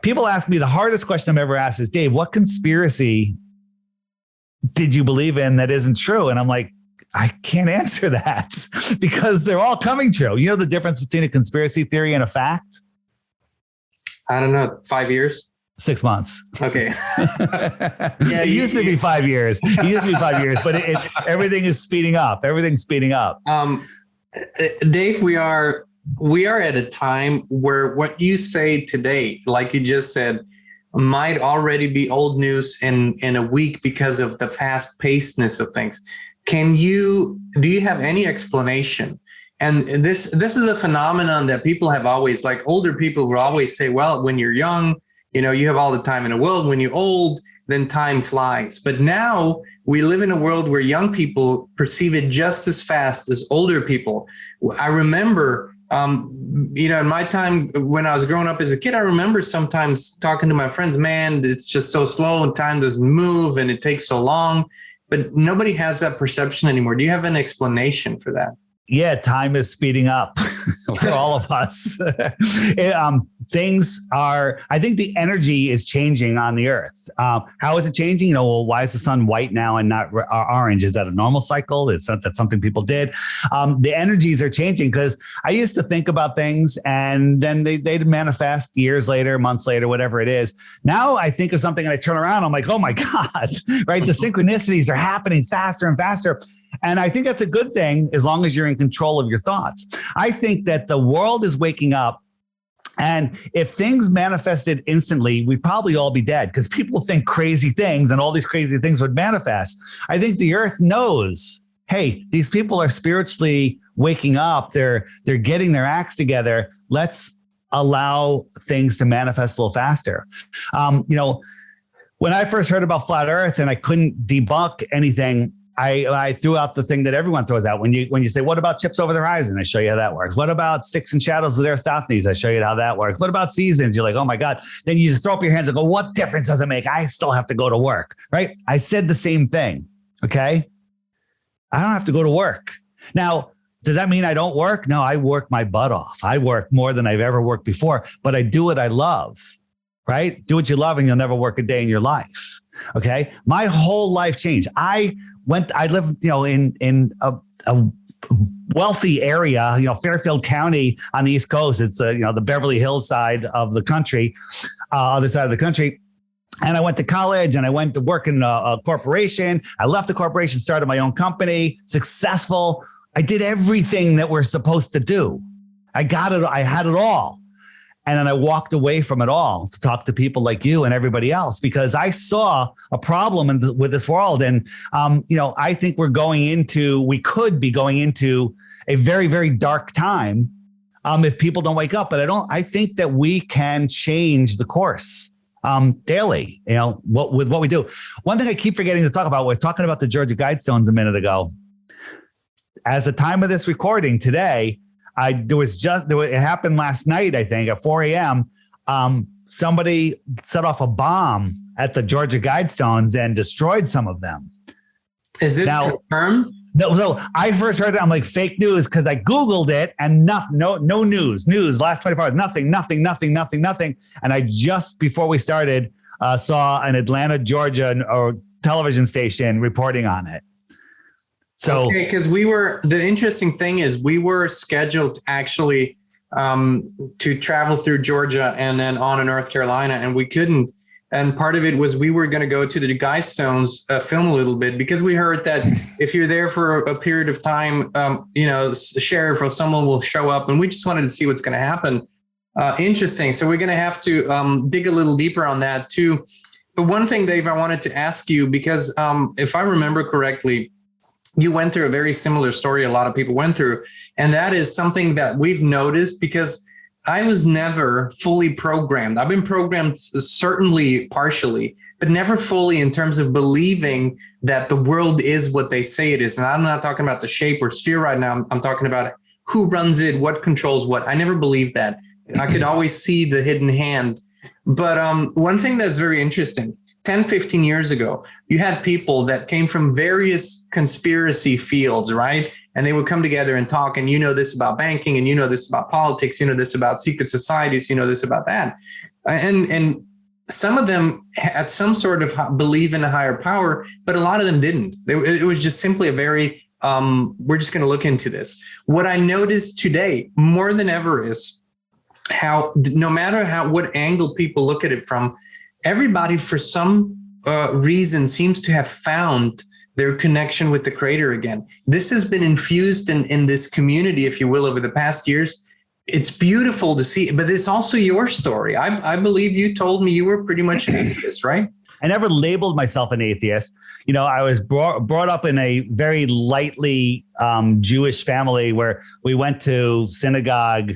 people ask me the hardest question I'm ever asked is, Dave, what conspiracy did you believe in that isn't true? And I'm like, I can't answer that because they're all coming true. You know the difference between a conspiracy theory and a fact? I don't know. 5 years? 6 months. Okay. Yeah, it used to be 5 years. But everything is speeding up. Everything's speeding up. Dave, we are at a time where what you say today, like you just said, might already be old news in a week because of the fast pacedness of things. Do you have any explanation? And this is a phenomenon that people have always, like older people will always say, well, when you're young, you have all the time in the world. When you're old, then time flies. But now we live in a world where young people perceive it just as fast as older people. I remember, in my time when I was growing up as a kid, I remember sometimes talking to my friends, man, it's just so slow and time doesn't move and it takes so long. But nobody has that perception anymore. Do you have an explanation for that? Yeah, time is speeding up for all of us. I think the energy is changing on the earth. How is it changing? Why is the sun white now and not orange? Is that a normal cycle? Is that something people did? The energies are changing because I used to think about things and then they'd manifest years later, months later, whatever it is. Now I think of something and I turn around, I'm like, oh my God, right? The synchronicities are happening faster and faster. And I think that's a good thing as long as you're in control of your thoughts. I think that the world is waking up. And if things manifested instantly, we'd probably all be dead because people think crazy things and all these crazy things would manifest. I think the earth knows, hey, these people are spiritually waking up. They're getting their acts together. Let's allow things to manifest a little faster. When I first heard about flat earth and I couldn't debunk anything, I threw out the thing that everyone throws out when you say, what about chips over the horizon? I show you how that works. What about sticks and shadows with Aristophanes? I show you how that works. What about seasons? You're like, oh my God. Then you just throw up your hands and go, what difference does it make? I still have to go to work, right? I said the same thing. Okay. I don't have to go to work. Now, does that mean I don't work? No, I work my butt off. I work more than I've ever worked before, but I do what I love, right? Do what you love and you'll never work a day in your life. Okay. My whole life changed. I lived, in a wealthy area, Fairfield County on the East Coast. It's the Beverly Hills side of the country, other side of the country. And I went to college and I went to work in a corporation. I left the corporation, started my own company, successful. I did everything that we're supposed to do. I got it. I had it all. And then I walked away from it all to talk to people like you and everybody else, because I saw a problem with this world. And, I think we could be going into a very, very dark time if people don't wake up. But I think that we can change the course daily, with what we do. One thing I keep forgetting to talk about, we're talking about the Georgia Guidestones a minute ago. As the time of this recording today, it happened last night, I think at 4 a.m. Somebody set off a bomb at the Georgia Guidestones and destroyed some of them. Is this confirmed? So I first heard it, I'm like, fake news, because I Googled it and no news, last 24 hours, nothing. And I just before we started saw an Atlanta, Georgia television station reporting on it. So, okay, because the interesting thing is we were scheduled actually to travel through Georgia and then on to North Carolina, and we couldn't. And part of it was we were going to go to the Guidestones, film a little bit, because we heard that if you're there for a period of time, the sheriff or someone will show up, and we just wanted to see what's going to happen. Interesting. So we're going to have to dig a little deeper on that too. But one thing, Dave, I wanted to ask you, because if I remember correctly, you went through a very similar story a lot of people went through. And that is something that we've noticed, because I was never fully programmed. I've been programmed certainly partially, but never fully in terms of believing that the world is what they say it is. And I'm not talking about the shape or sphere right now. I'm talking about who runs it, what controls what. I never believed that. I could always see the hidden hand. But one thing that's very interesting, 10, 15 years ago, you had people that came from various conspiracy fields, right? And they would come together and talk, and this about banking, and this about politics, this about secret societies, this about that. And some of them had some sort of belief in a higher power, but a lot of them didn't. It was just simply a very, we're just going to look into this. What I noticed today more than ever is how, no matter what angle people look at it from, everybody for some reason seems to have found their connection with the Creator again. This has been infused in this community, if you will, over the past years. It's beautiful to see, but it's also your story. I believe you told me you were pretty much an atheist, right? I never labeled myself an atheist. I was brought up in a very lightly Jewish family where we went to synagogue,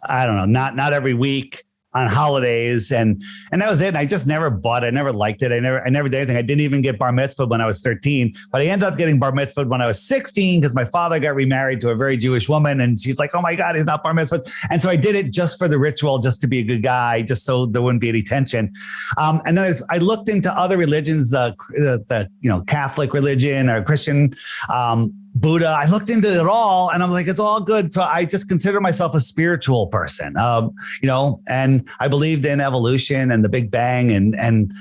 I don't know, not every week, on holidays, and that was it. And I just never bought it. I never liked it. I never did anything. I didn't even get bar mitzvah when I was 13, but I ended up getting bar mitzvah when I was 16 because my father got remarried to a very Jewish woman, and she's like, "Oh my God, he's not bar mitzvah." And so I did it just for the ritual, just to be a good guy, just so there wouldn't be any tension. And then I looked into other religions, the Catholic religion or Christian. Buddha, I looked into it all, and I'm like, it's all good. So I just consider myself a spiritual person, and I believed in evolution and the Big Bang, and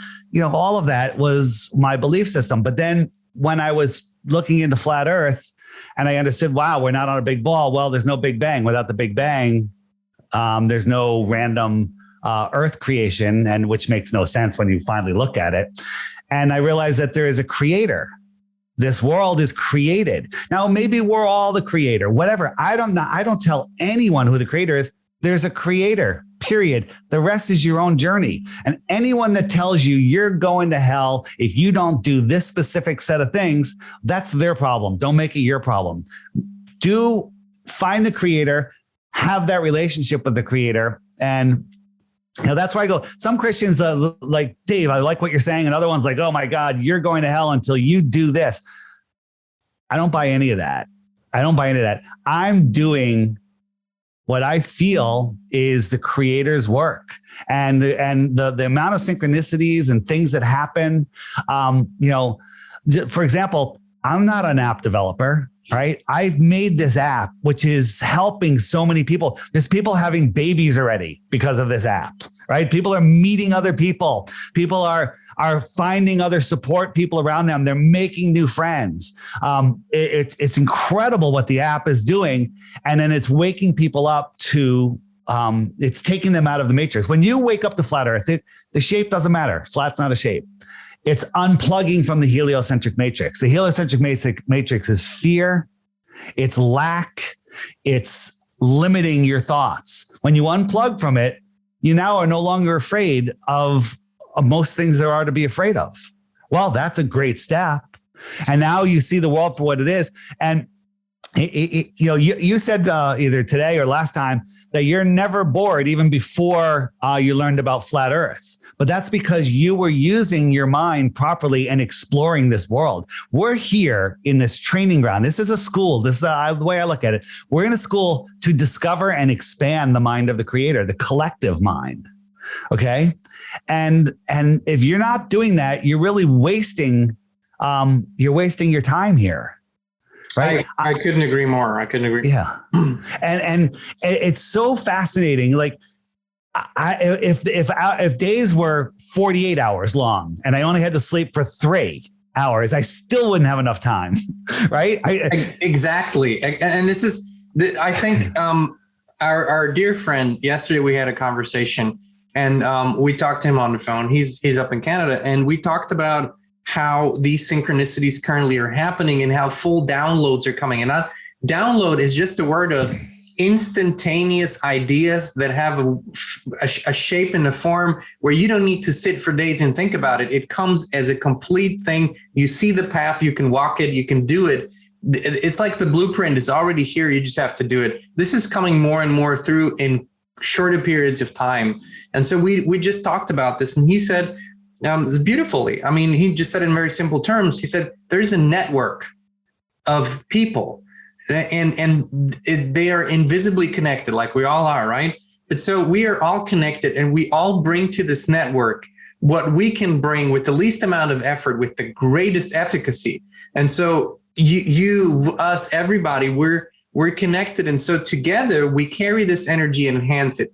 all of that was my belief system. But then when I was looking into flat Earth, and I understood, wow, we're not on a big ball. Well, there's no Big Bang. Without the Big Bang, there's no random Earth creation, and which makes no sense when you finally look at it. And I realized that there is a creator. This world is created. Now, maybe we're all the creator, whatever. I don't tell anyone who the creator is. There's a creator, period. The rest is your own journey. And anyone that tells you you're going to hell if you don't do this specific set of things, that's their problem. Don't make it your problem. Find the creator, have that relationship with the creator. And that's where I go. Some Christians like, Dave, I like what you're saying. And other ones like, oh my God, you're going to hell until you do this. I don't buy any of that. I'm doing what I feel is the Creator's work, and the amount of synchronicities and things that happen. For example, I'm not an app developer. Right. I've made this app, which is helping so many people. There's people having babies already because of this app, right? People are meeting other people. People are finding other support people around them. They're making new friends. It's incredible what the app is doing. And then it's waking people up to, it's taking them out of the matrix. When you wake up to flat Earth, the shape doesn't matter. Flat's not a shape. It's unplugging from the heliocentric matrix. The heliocentric matrix is fear, it's lack, it's limiting your thoughts. When you unplug from it, you now are no longer afraid of most things there are to be afraid of. Well, that's a great step. And now you see the world for what it is. And you said either today or last time that you're never bored even before you learned about flat Earth. But that's because you were using your mind properly and exploring this world. We're here in this training ground. This is a school. This is the way I look at it. We're in a school to discover and expand the mind of the creator, the collective mind. Okay. And if you're not doing that, you're really wasting your time here. Right. I couldn't agree more. Yeah. And it's so fascinating. Like if days were 48 hours long and I only had to sleep for 3 hours, I still wouldn't have enough time. Right. Exactly. And this is, I think, our dear friend, yesterday we had a conversation and we talked to him on the phone. He's up in Canada, and we talked about how these synchronicities currently are happening and how full downloads are coming. And download is just a word of instantaneous ideas that have a shape and a form where you don't need to sit for days and think about it. It comes as a complete thing. You see the path, you can walk it, you can do it. It's like the blueprint is already here. You just have to do it. This is coming more and more through in shorter periods of time. And so we just talked about this, and he said, beautifully. I mean, he just said in very simple terms, he said, there's a network of people and they are invisibly connected like we all are, right? But so we are all connected, and we all bring to this network what we can bring with the least amount of effort, with the greatest efficacy. And so you, us, everybody, we're connected. And so together we carry this energy and enhance it,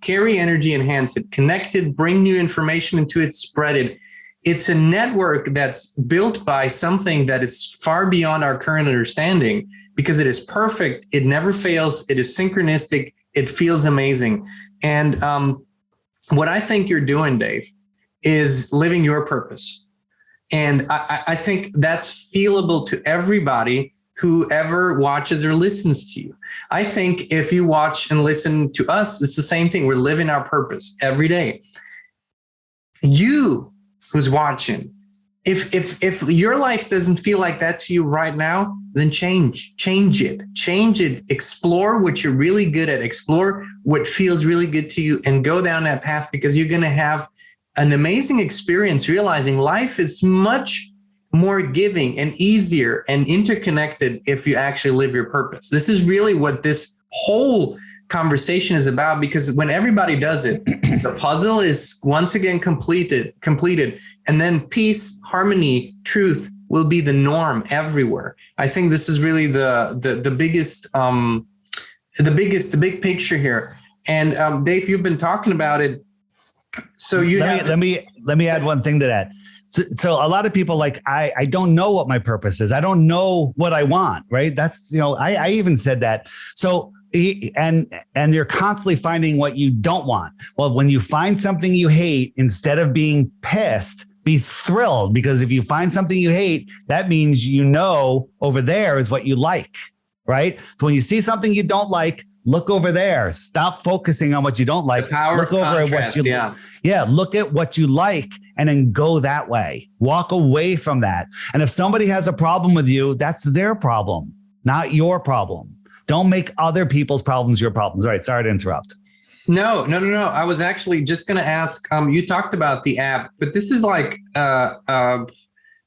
connect it, bring new information into it, spread it. It's a network that's built by something that is far beyond our current understanding, because it is perfect. It never fails. It is synchronistic. It feels amazing. And what I think you're doing, Dave, is living your purpose. And I think that's feelable to everybody who ever watches or listens to you. I think if you watch and listen to us, it's the same thing. We're living our purpose every day. You who's watching, if your life doesn't feel like that to you right now, then change it, explore what you're really good at, explore what feels really good to you, and go down that path, because you're going to have an amazing experience realizing life is much more giving and easier and interconnected if you actually live your purpose. This is really what this whole conversation is about, because when everybody does it, the puzzle is once again completed, and then peace, harmony, truth will be the norm everywhere. I think this is really the big picture here. And Dave, you've been talking about it. So let me add one thing to that. So a lot of people like, I don't know what my purpose is. I don't know what I want. Right. That's, I even said that. So, and you're constantly finding what you don't want. Well, when you find something you hate, instead of being pissed, be thrilled, because if you find something you hate, that means over there is what you like. Right. So when you see something you don't like, look over there. Stop focusing on what you don't like. The power look of over contrast, at what you Yeah, look at what you like and then go that way. Walk away from that. And if somebody has a problem with you, that's their problem, not your problem. Don't make other people's problems your problems. All right, sorry to interrupt. No. I was actually just going to ask, you talked about the app, but this is like 30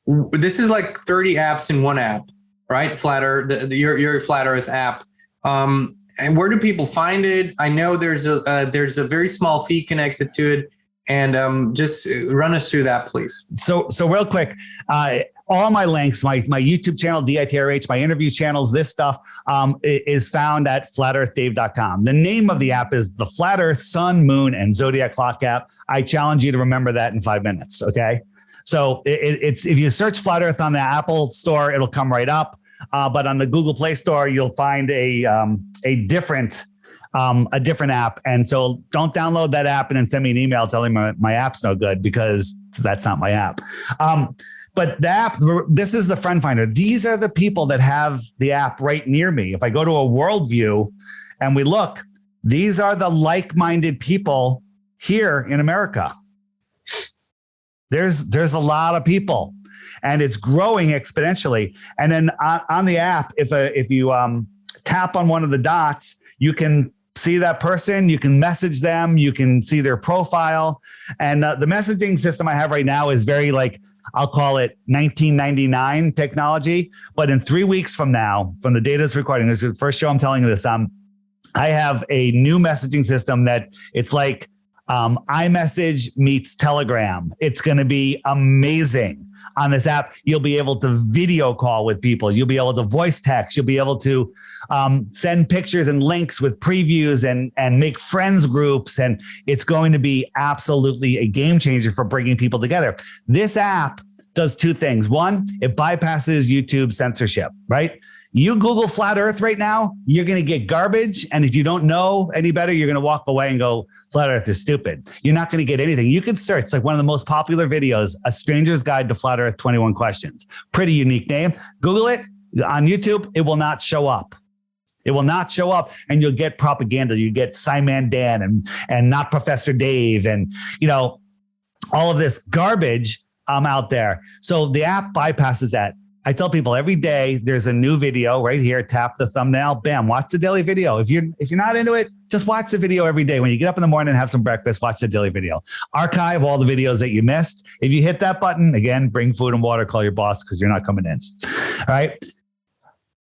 apps in one app, right? Flat Earth, your Flat Earth app. And where do people find it? I know there's a very small fee connected to it, and just run us through that, please. So real quick, all my links, my YouTube channel, DITRH, my interview channels, this stuff is found at flatearthdave.com. The name of the app is the Flat Earth Sun, Moon, and Zodiac Clock app. I challenge you to remember that in 5 minutes. Okay. So it's if you search Flat Earth on the Apple Store, it'll come right up. But on the Google Play Store, you'll find a different app. And so don't download that app and then send me an email telling me my app's no good, because that's not my app. But the app, this is the Friend Finder. These are the people that have the app right near me. If I go to a worldview and we look, these are the like-minded people here in America. There's a lot of people, and it's growing exponentially. And then on the app, if you tap on one of the dots, you can see that person. You can message them. You can see their profile. And the messaging system I have right now is very like, I'll call it 1999 technology. But in 3 weeks from now, from the day this recording, this is the first show I'm telling you this, I have a new messaging system that it's like iMessage meets Telegram. It's going to be amazing. On this app, you'll be able to video call with people. You'll be able to voice text. You'll be able to send pictures and links with previews and make friends groups. And it's going to be absolutely a game changer for bringing people together. This app does two things. One, it bypasses YouTube censorship, right? You Google flat earth right now, you're going to get garbage. And if you don't know any better, you're going to walk away and go, flat earth is stupid. You're not going to get anything. You can search like one of the most popular videos, A Stranger's Guide to Flat Earth 21 Questions. Pretty unique name. Google it on YouTube. It will not show up. It will not show up, and you'll get propaganda. You get Simon Dan and Not Professor Dave and, you know, all of this garbage out there. So the app bypasses that. I tell people every day there's a new video right here. Tap the thumbnail, bam, watch the daily video. If you're not into it, just watch the video every day. When you get up in the morning and have some breakfast, watch the daily video. Archive all the videos that you missed. If you hit that button, again, bring food and water, call your boss because you're not coming in. All right.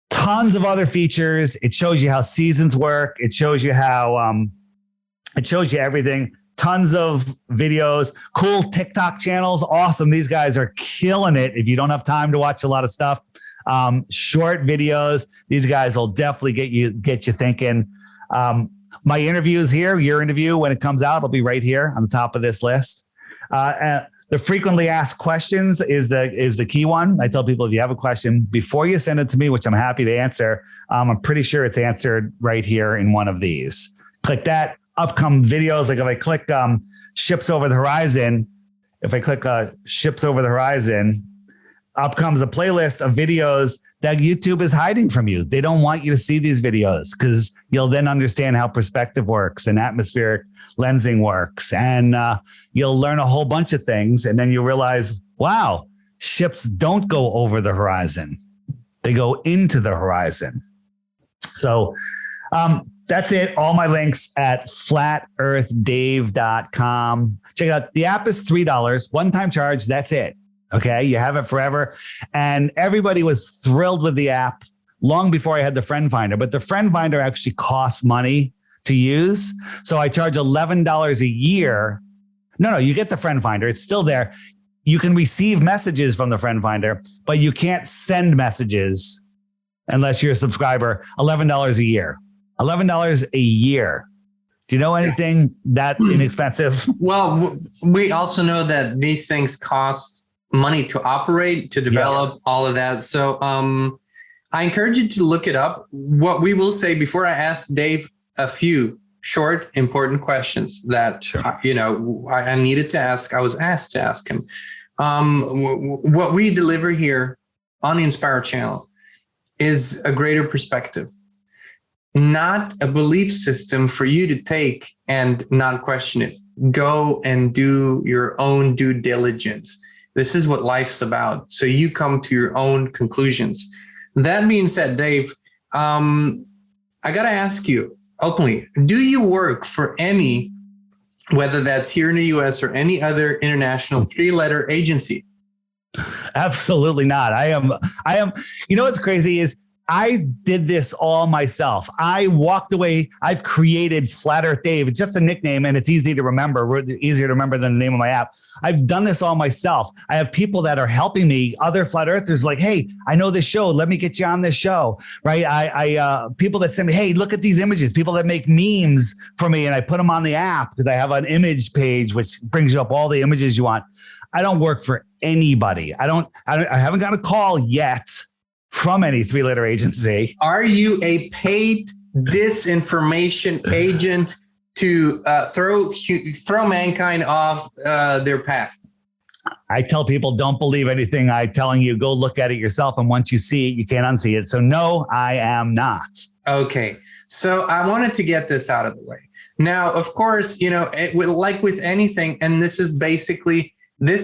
Tons of other features. It shows you how seasons work. It shows you how it shows you everything. Tons of videos, cool TikTok channels. Awesome. These guys are killing it. If you don't have time to watch a lot of stuff, short videos, these guys will definitely get you thinking. My interviews here, your interview, when it comes out, will be right here on the top of this list. And the frequently asked questions is the key one. I tell people if you have a question, before you send it to me, which I'm happy to answer, I'm pretty sure it's answered right here in one of these. Click that. Upcoming videos, like if I click ships over the horizon, up comes a playlist of videos that YouTube is hiding from you. They don't want you to see these videos because you'll then understand how perspective works and atmospheric lensing works. And you'll learn a whole bunch of things. And then you realize, wow, ships don't go over the horizon. They go into the horizon. So, that's it. All my links at flatearthdave.com. Check it out. The app is $3, one-time charge. That's it. Okay. You have it forever. And everybody was thrilled with the app long before I had the friend finder, but the friend finder actually costs money to use. So I charge $11 a year. No, you get the friend finder. It's still there. You can receive messages from the friend finder, but you can't send messages unless you're a subscriber. $11 a year. $11 a year. Do you know anything that inexpensive? Well, we also know that these things cost money to operate, to develop, all of that. So I encourage you to look it up. What we will say before I ask Dave a few short, important questions that, I needed to ask. I was asked to ask him. What we deliver here on the Inspire channel is a greater perspective. Not a belief system for you to take and not question it. Go and do your own due diligence. This is what life's about. So you come to your own conclusions. That being said, Dave, I got to ask you openly, do you work for any, whether that's here in the US or any other international 3-letter agency? Absolutely not. I am, you know, what's crazy is I did this all myself. I walked away. I've created Flat Earth Dave. It's just a nickname and it's easier to remember than the name of my app. I've done this all myself. I have people that are helping me, other flat earthers like, hey, I know this show. Let me get you on this show. Right. I people that send me, hey, look at these images, people that make memes for me. And I put them on the app because I have an image page, which brings you up all the images you want. I don't work for anybody. I haven't got a call yet from any 3-letter agency. Are you a paid disinformation agent to throw mankind off their path? I tell people, don't believe anything I'm telling you. Go look at it yourself. And once you see it, you can't unsee it. So no, I am not. Okay. So I wanted to get this out of the way. Now, of course, like with anything, and this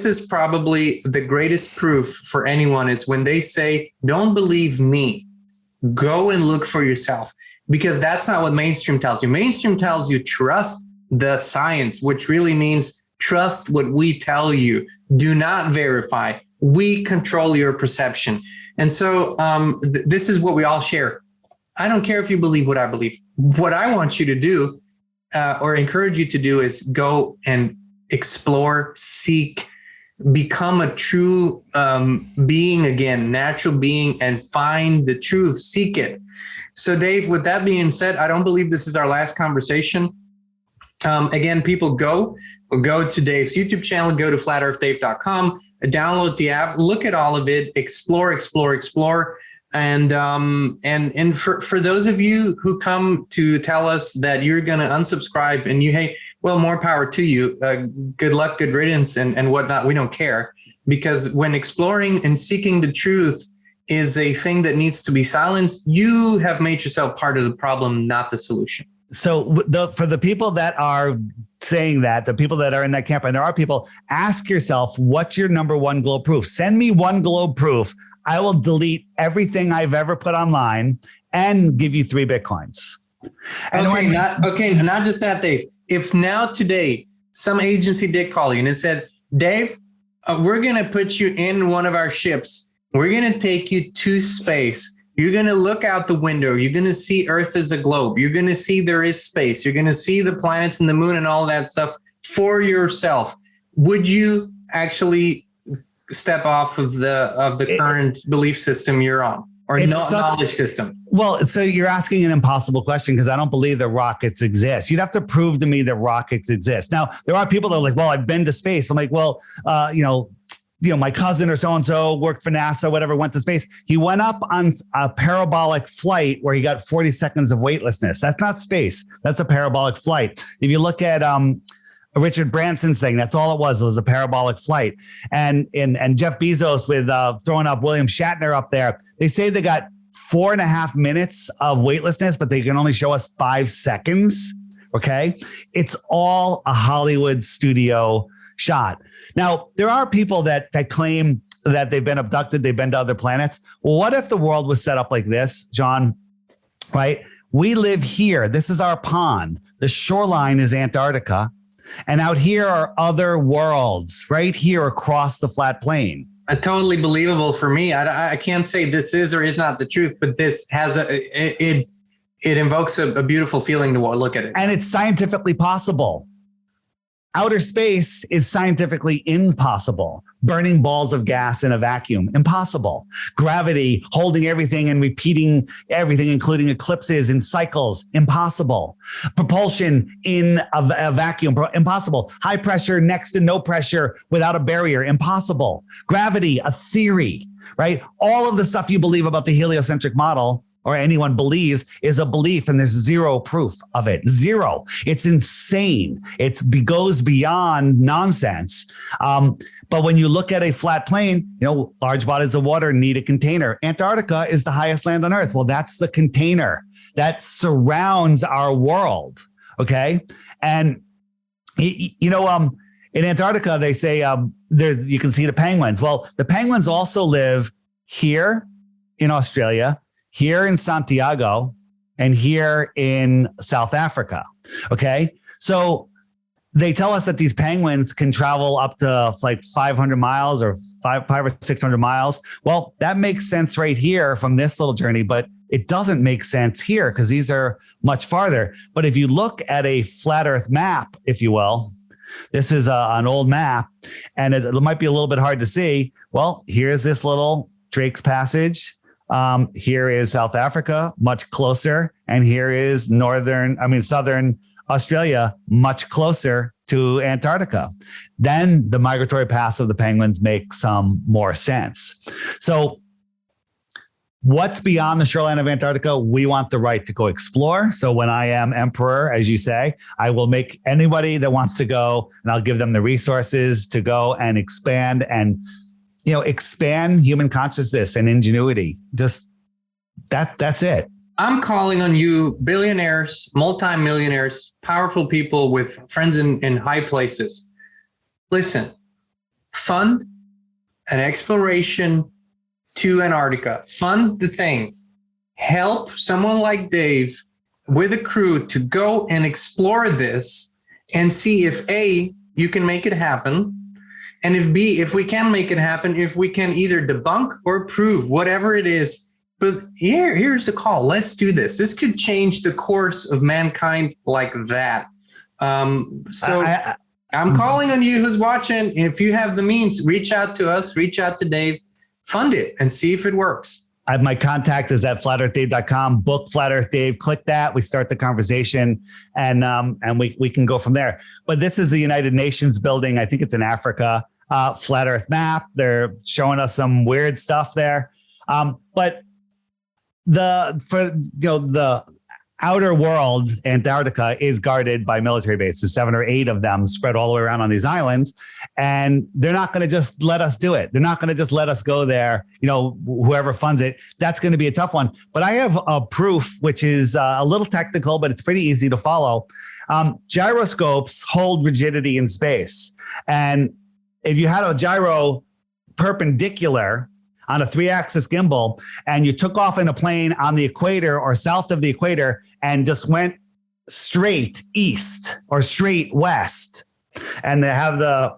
is probably the greatest proof for anyone is when they say, don't believe me, go and look for yourself. because that's not what mainstream tells you. Mainstream tells you trust the science, which really means trust what we tell you. Do not verify. We control your perception. And so this is what we all share. I don't care if you believe what I believe. What I want you to do or encourage you to do is go and explore, seek, become a true being again, natural being, and find the truth, seek it. So Dave, with that being said, I don't believe this is our last conversation. Again, people go to Dave's YouTube channel, go to flatearthdave.com, download the app, look at all of it, explore. And for those of you who come to tell us that you're going to unsubscribe and hey, well, more power to you. Good luck, good riddance, and whatnot. We don't care, because when exploring and seeking the truth is a thing that needs to be silenced, you have made yourself part of the problem, not the solution. So for the people that are saying that, the people that are in that camp, and there are people, ask yourself, what's your number one globe proof? Send me one globe proof. I will delete everything I've ever put online and give you 3 Bitcoins. And not just that, Dave. If now today some agency did call you and it said, Dave, we're going to put you in one of our ships. We're going to take you to space. You're going to look out the window. You're going to see Earth as a globe. You're going to see there is space. You're going to see the planets and the moon and all that stuff for yourself. Would you actually step off of the current belief system you're on, or knowledge system? Well, so you're asking an impossible question, because I don't believe that rockets exist. You'd have to prove to me that rockets exist. Now, there are people that are like, well, I've been to space. I'm like, well, my cousin or so-and-so worked for NASA, whatever, went to space. He went up on a parabolic flight where he got 40 seconds of weightlessness. That's not space. That's a parabolic flight. If you look at Richard Branson's thing, that's all it was. It was a parabolic flight. And Jeff Bezos with throwing up William Shatner up there, they say they got 4.5 minutes of weightlessness, but they can only show us 5 seconds. Okay. It's all a Hollywood studio shot. Now, there are people that claim that they've been abducted, they've been to other planets. Well, what if the world was set up like this, John? Right? We live here. This is our pond. The shoreline is Antarctica. And out here are other worlds right here across the flat plane. Totally believable for me. I can't say this is or is not the truth, but this has it invokes a beautiful feeling to look at it. And it's scientifically possible. Outer space is scientifically impossible. Burning balls of gas in a vacuum, impossible. Gravity, holding everything and repeating everything, including eclipses and cycles, impossible. Propulsion in a vacuum, impossible. High pressure next to no pressure without a barrier, impossible. Gravity, a theory, right? All of the stuff you believe about the heliocentric model, or anyone believes, is a belief, and there's zero proof of it. Zero. It's insane. It goes beyond nonsense. But when you look at a flat plane, large bodies of water need a container. Antarctica is the highest land on Earth. Well, that's the container that surrounds our world. Okay. And, in Antarctica, they say you can see the penguins. Well, the penguins also live here in Australia, here in Santiago, and here in South Africa. Okay. So they tell us that these penguins can travel up to like 500 miles or 500 or 600 miles. Well, that makes sense right here from this little journey, but it doesn't make sense here because these are much farther. But if you look at a flat Earth map, if you will, this is an old map, and it might be a little bit hard to see. Well, here's this little Drake's Passage. Here is South Africa, much closer. And here is southern Australia, much closer to Antarctica. Then the migratory paths of the penguins make some more sense. So what's beyond the shoreline of Antarctica? We want the right to go explore. So when I am emperor, as you say, I will make anybody that wants to go, and I'll give them the resources to go and expand expand human consciousness and ingenuity. Just that's it. I'm calling on you, billionaires, multimillionaires, powerful people with friends in high places. Listen, fund an exploration to Antarctica. Fund the thing. Help someone like Dave with a crew to go and explore this and see if A, you can make it happen. And if B, if we can make it happen, if we can either debunk or prove whatever it is. But here's the call. Let's do this. This could change the course of mankind like that. I'm calling on you who's watching. If you have the means, reach out to us, reach out to Dave, fund it and see if it works. My contact is at flatearthdave.com. Book Flat Earth Dave. Click that. We start the conversation, and we can go from there. But this is the United Nations building. I think it's in Africa. Flat Earth map. They're showing us some weird stuff there. But the outer world, Antarctica, is guarded by military bases, 7 or 8 of them spread all the way around on these islands. And they're not going to just let us do it. They're not going to just let us go there. Whoever funds it, that's going to be a tough one. But I have a proof, which is a little technical, but it's pretty easy to follow. Gyroscopes hold rigidity in space. And if you had a gyro perpendicular on a 3-axis gimbal, and you took off in a plane on the equator or south of the equator and just went straight east or straight west, and they have the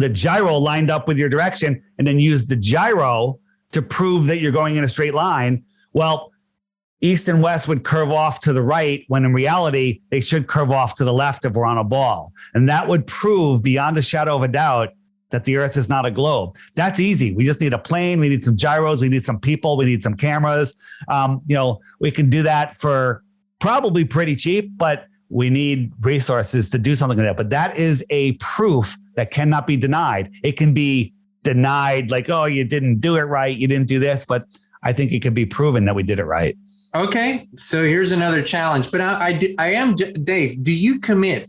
gyro lined up with your direction, and then use the gyro to prove that you're going in a straight line, well, east and west would curve off to the right, when in reality, they should curve off to the left if we're on a ball. And that would prove beyond a shadow of a doubt that the Earth is not a globe. That's easy. We just need a plane. We need some gyros. We need some people. We need some cameras. We can do that for probably pretty cheap, but we need resources to do something like that. But that is a proof that cannot be denied. It can be denied like, oh, you didn't do it right. You didn't do this. But I think it can be proven that we did it right. Okay. So here's another challenge. But I am, Dave, do you commit?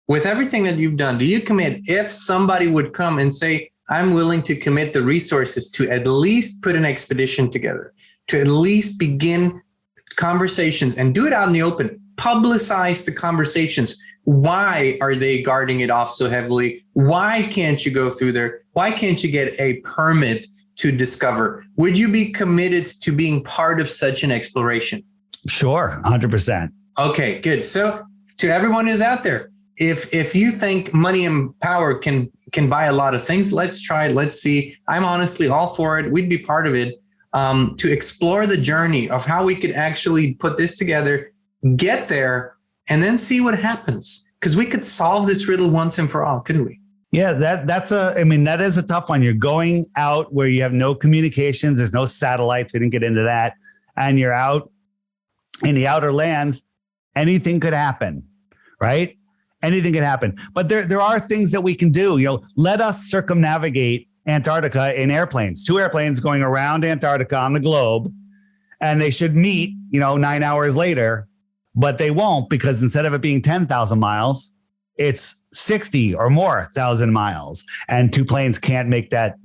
With everything that you've done, do you commit if somebody would come and say, I'm willing to commit the resources to at least put an expedition together, to at least begin conversations and do it out in the open, publicize the conversations. Why are they guarding it off so heavily? Why can't you go through there? Why can't you get a permit to discover? Would you be committed to being part of such an exploration? Sure, 100%. Okay, good. So to everyone who's out there, if you think money and power can buy a lot of things, let's try it. Let's see. I'm honestly all for it. We'd be part of it, to explore the journey of how we could actually put this together, get there, and then see what happens. Because we could solve this riddle once and for all, couldn't we? Yeah, that is a tough one. You're going out where you have no communications. There's no satellites. We didn't get into that. And you're out in the outer lands. Anything could happen, right? Anything can happen. But there are things that we can do. Let us circumnavigate Antarctica in airplanes, 2 airplanes going around Antarctica on the globe, and they should meet, 9 hours later, but they won't, because instead of it being 10,000 miles, it's 60 or more thousand miles, and 2 planes can't make that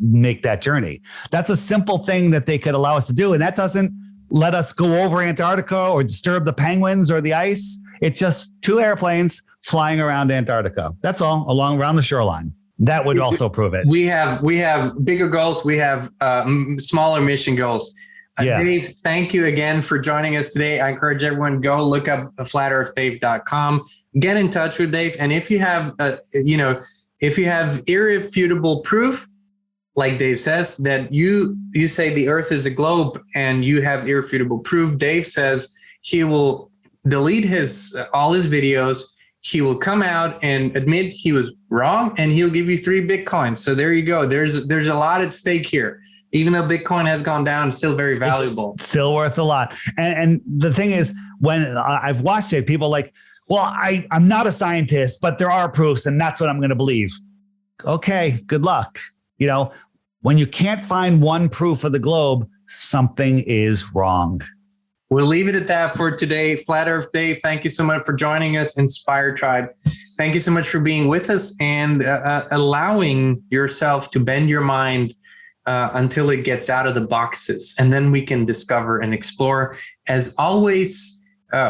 journey. That's a simple thing that they could allow us to do. And that doesn't let us go over Antarctica or disturb the penguins or the ice. It's just 2 airplanes flying around Antarctica. That's all, around the shoreline. That would also prove it. We have bigger goals. We have smaller mission goals. Dave, thank you again for joining us today. I encourage everyone, go look up flatearthdave.com, get in touch with Dave. And if you have, irrefutable proof, like Dave says, that you say the Earth is a globe and you have irrefutable proof, Dave says he will delete all his videos. He will come out and admit he was wrong, and he'll give you 3 Bitcoins. So there you go. There's a lot at stake here. Even though Bitcoin has gone down, it's still very valuable. It's still worth a lot. And the thing is, when I've watched it, people are like, well, I'm not a scientist, but there are proofs, and that's what I'm going to believe. Okay, good luck. When you can't find one proof of the globe, something is wrong. We'll leave it at that for today. Flat Earth Dave, thank you so much for joining us. Inspire Tribe, thank you so much for being with us and allowing yourself to bend your mind until it gets out of the boxes. And then we can discover and explore. As always,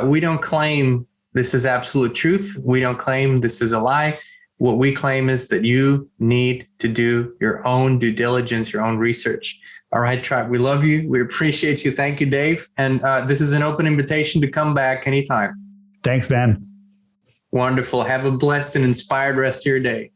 we don't claim this is absolute truth. We don't claim this is a lie. What we claim is that you need to do your own due diligence, your own research. All right, tribe, we love you. We appreciate you. Thank you, Dave. And this is an open invitation to come back anytime. Thanks, man. Wonderful. Have a blessed and inspired rest of your day.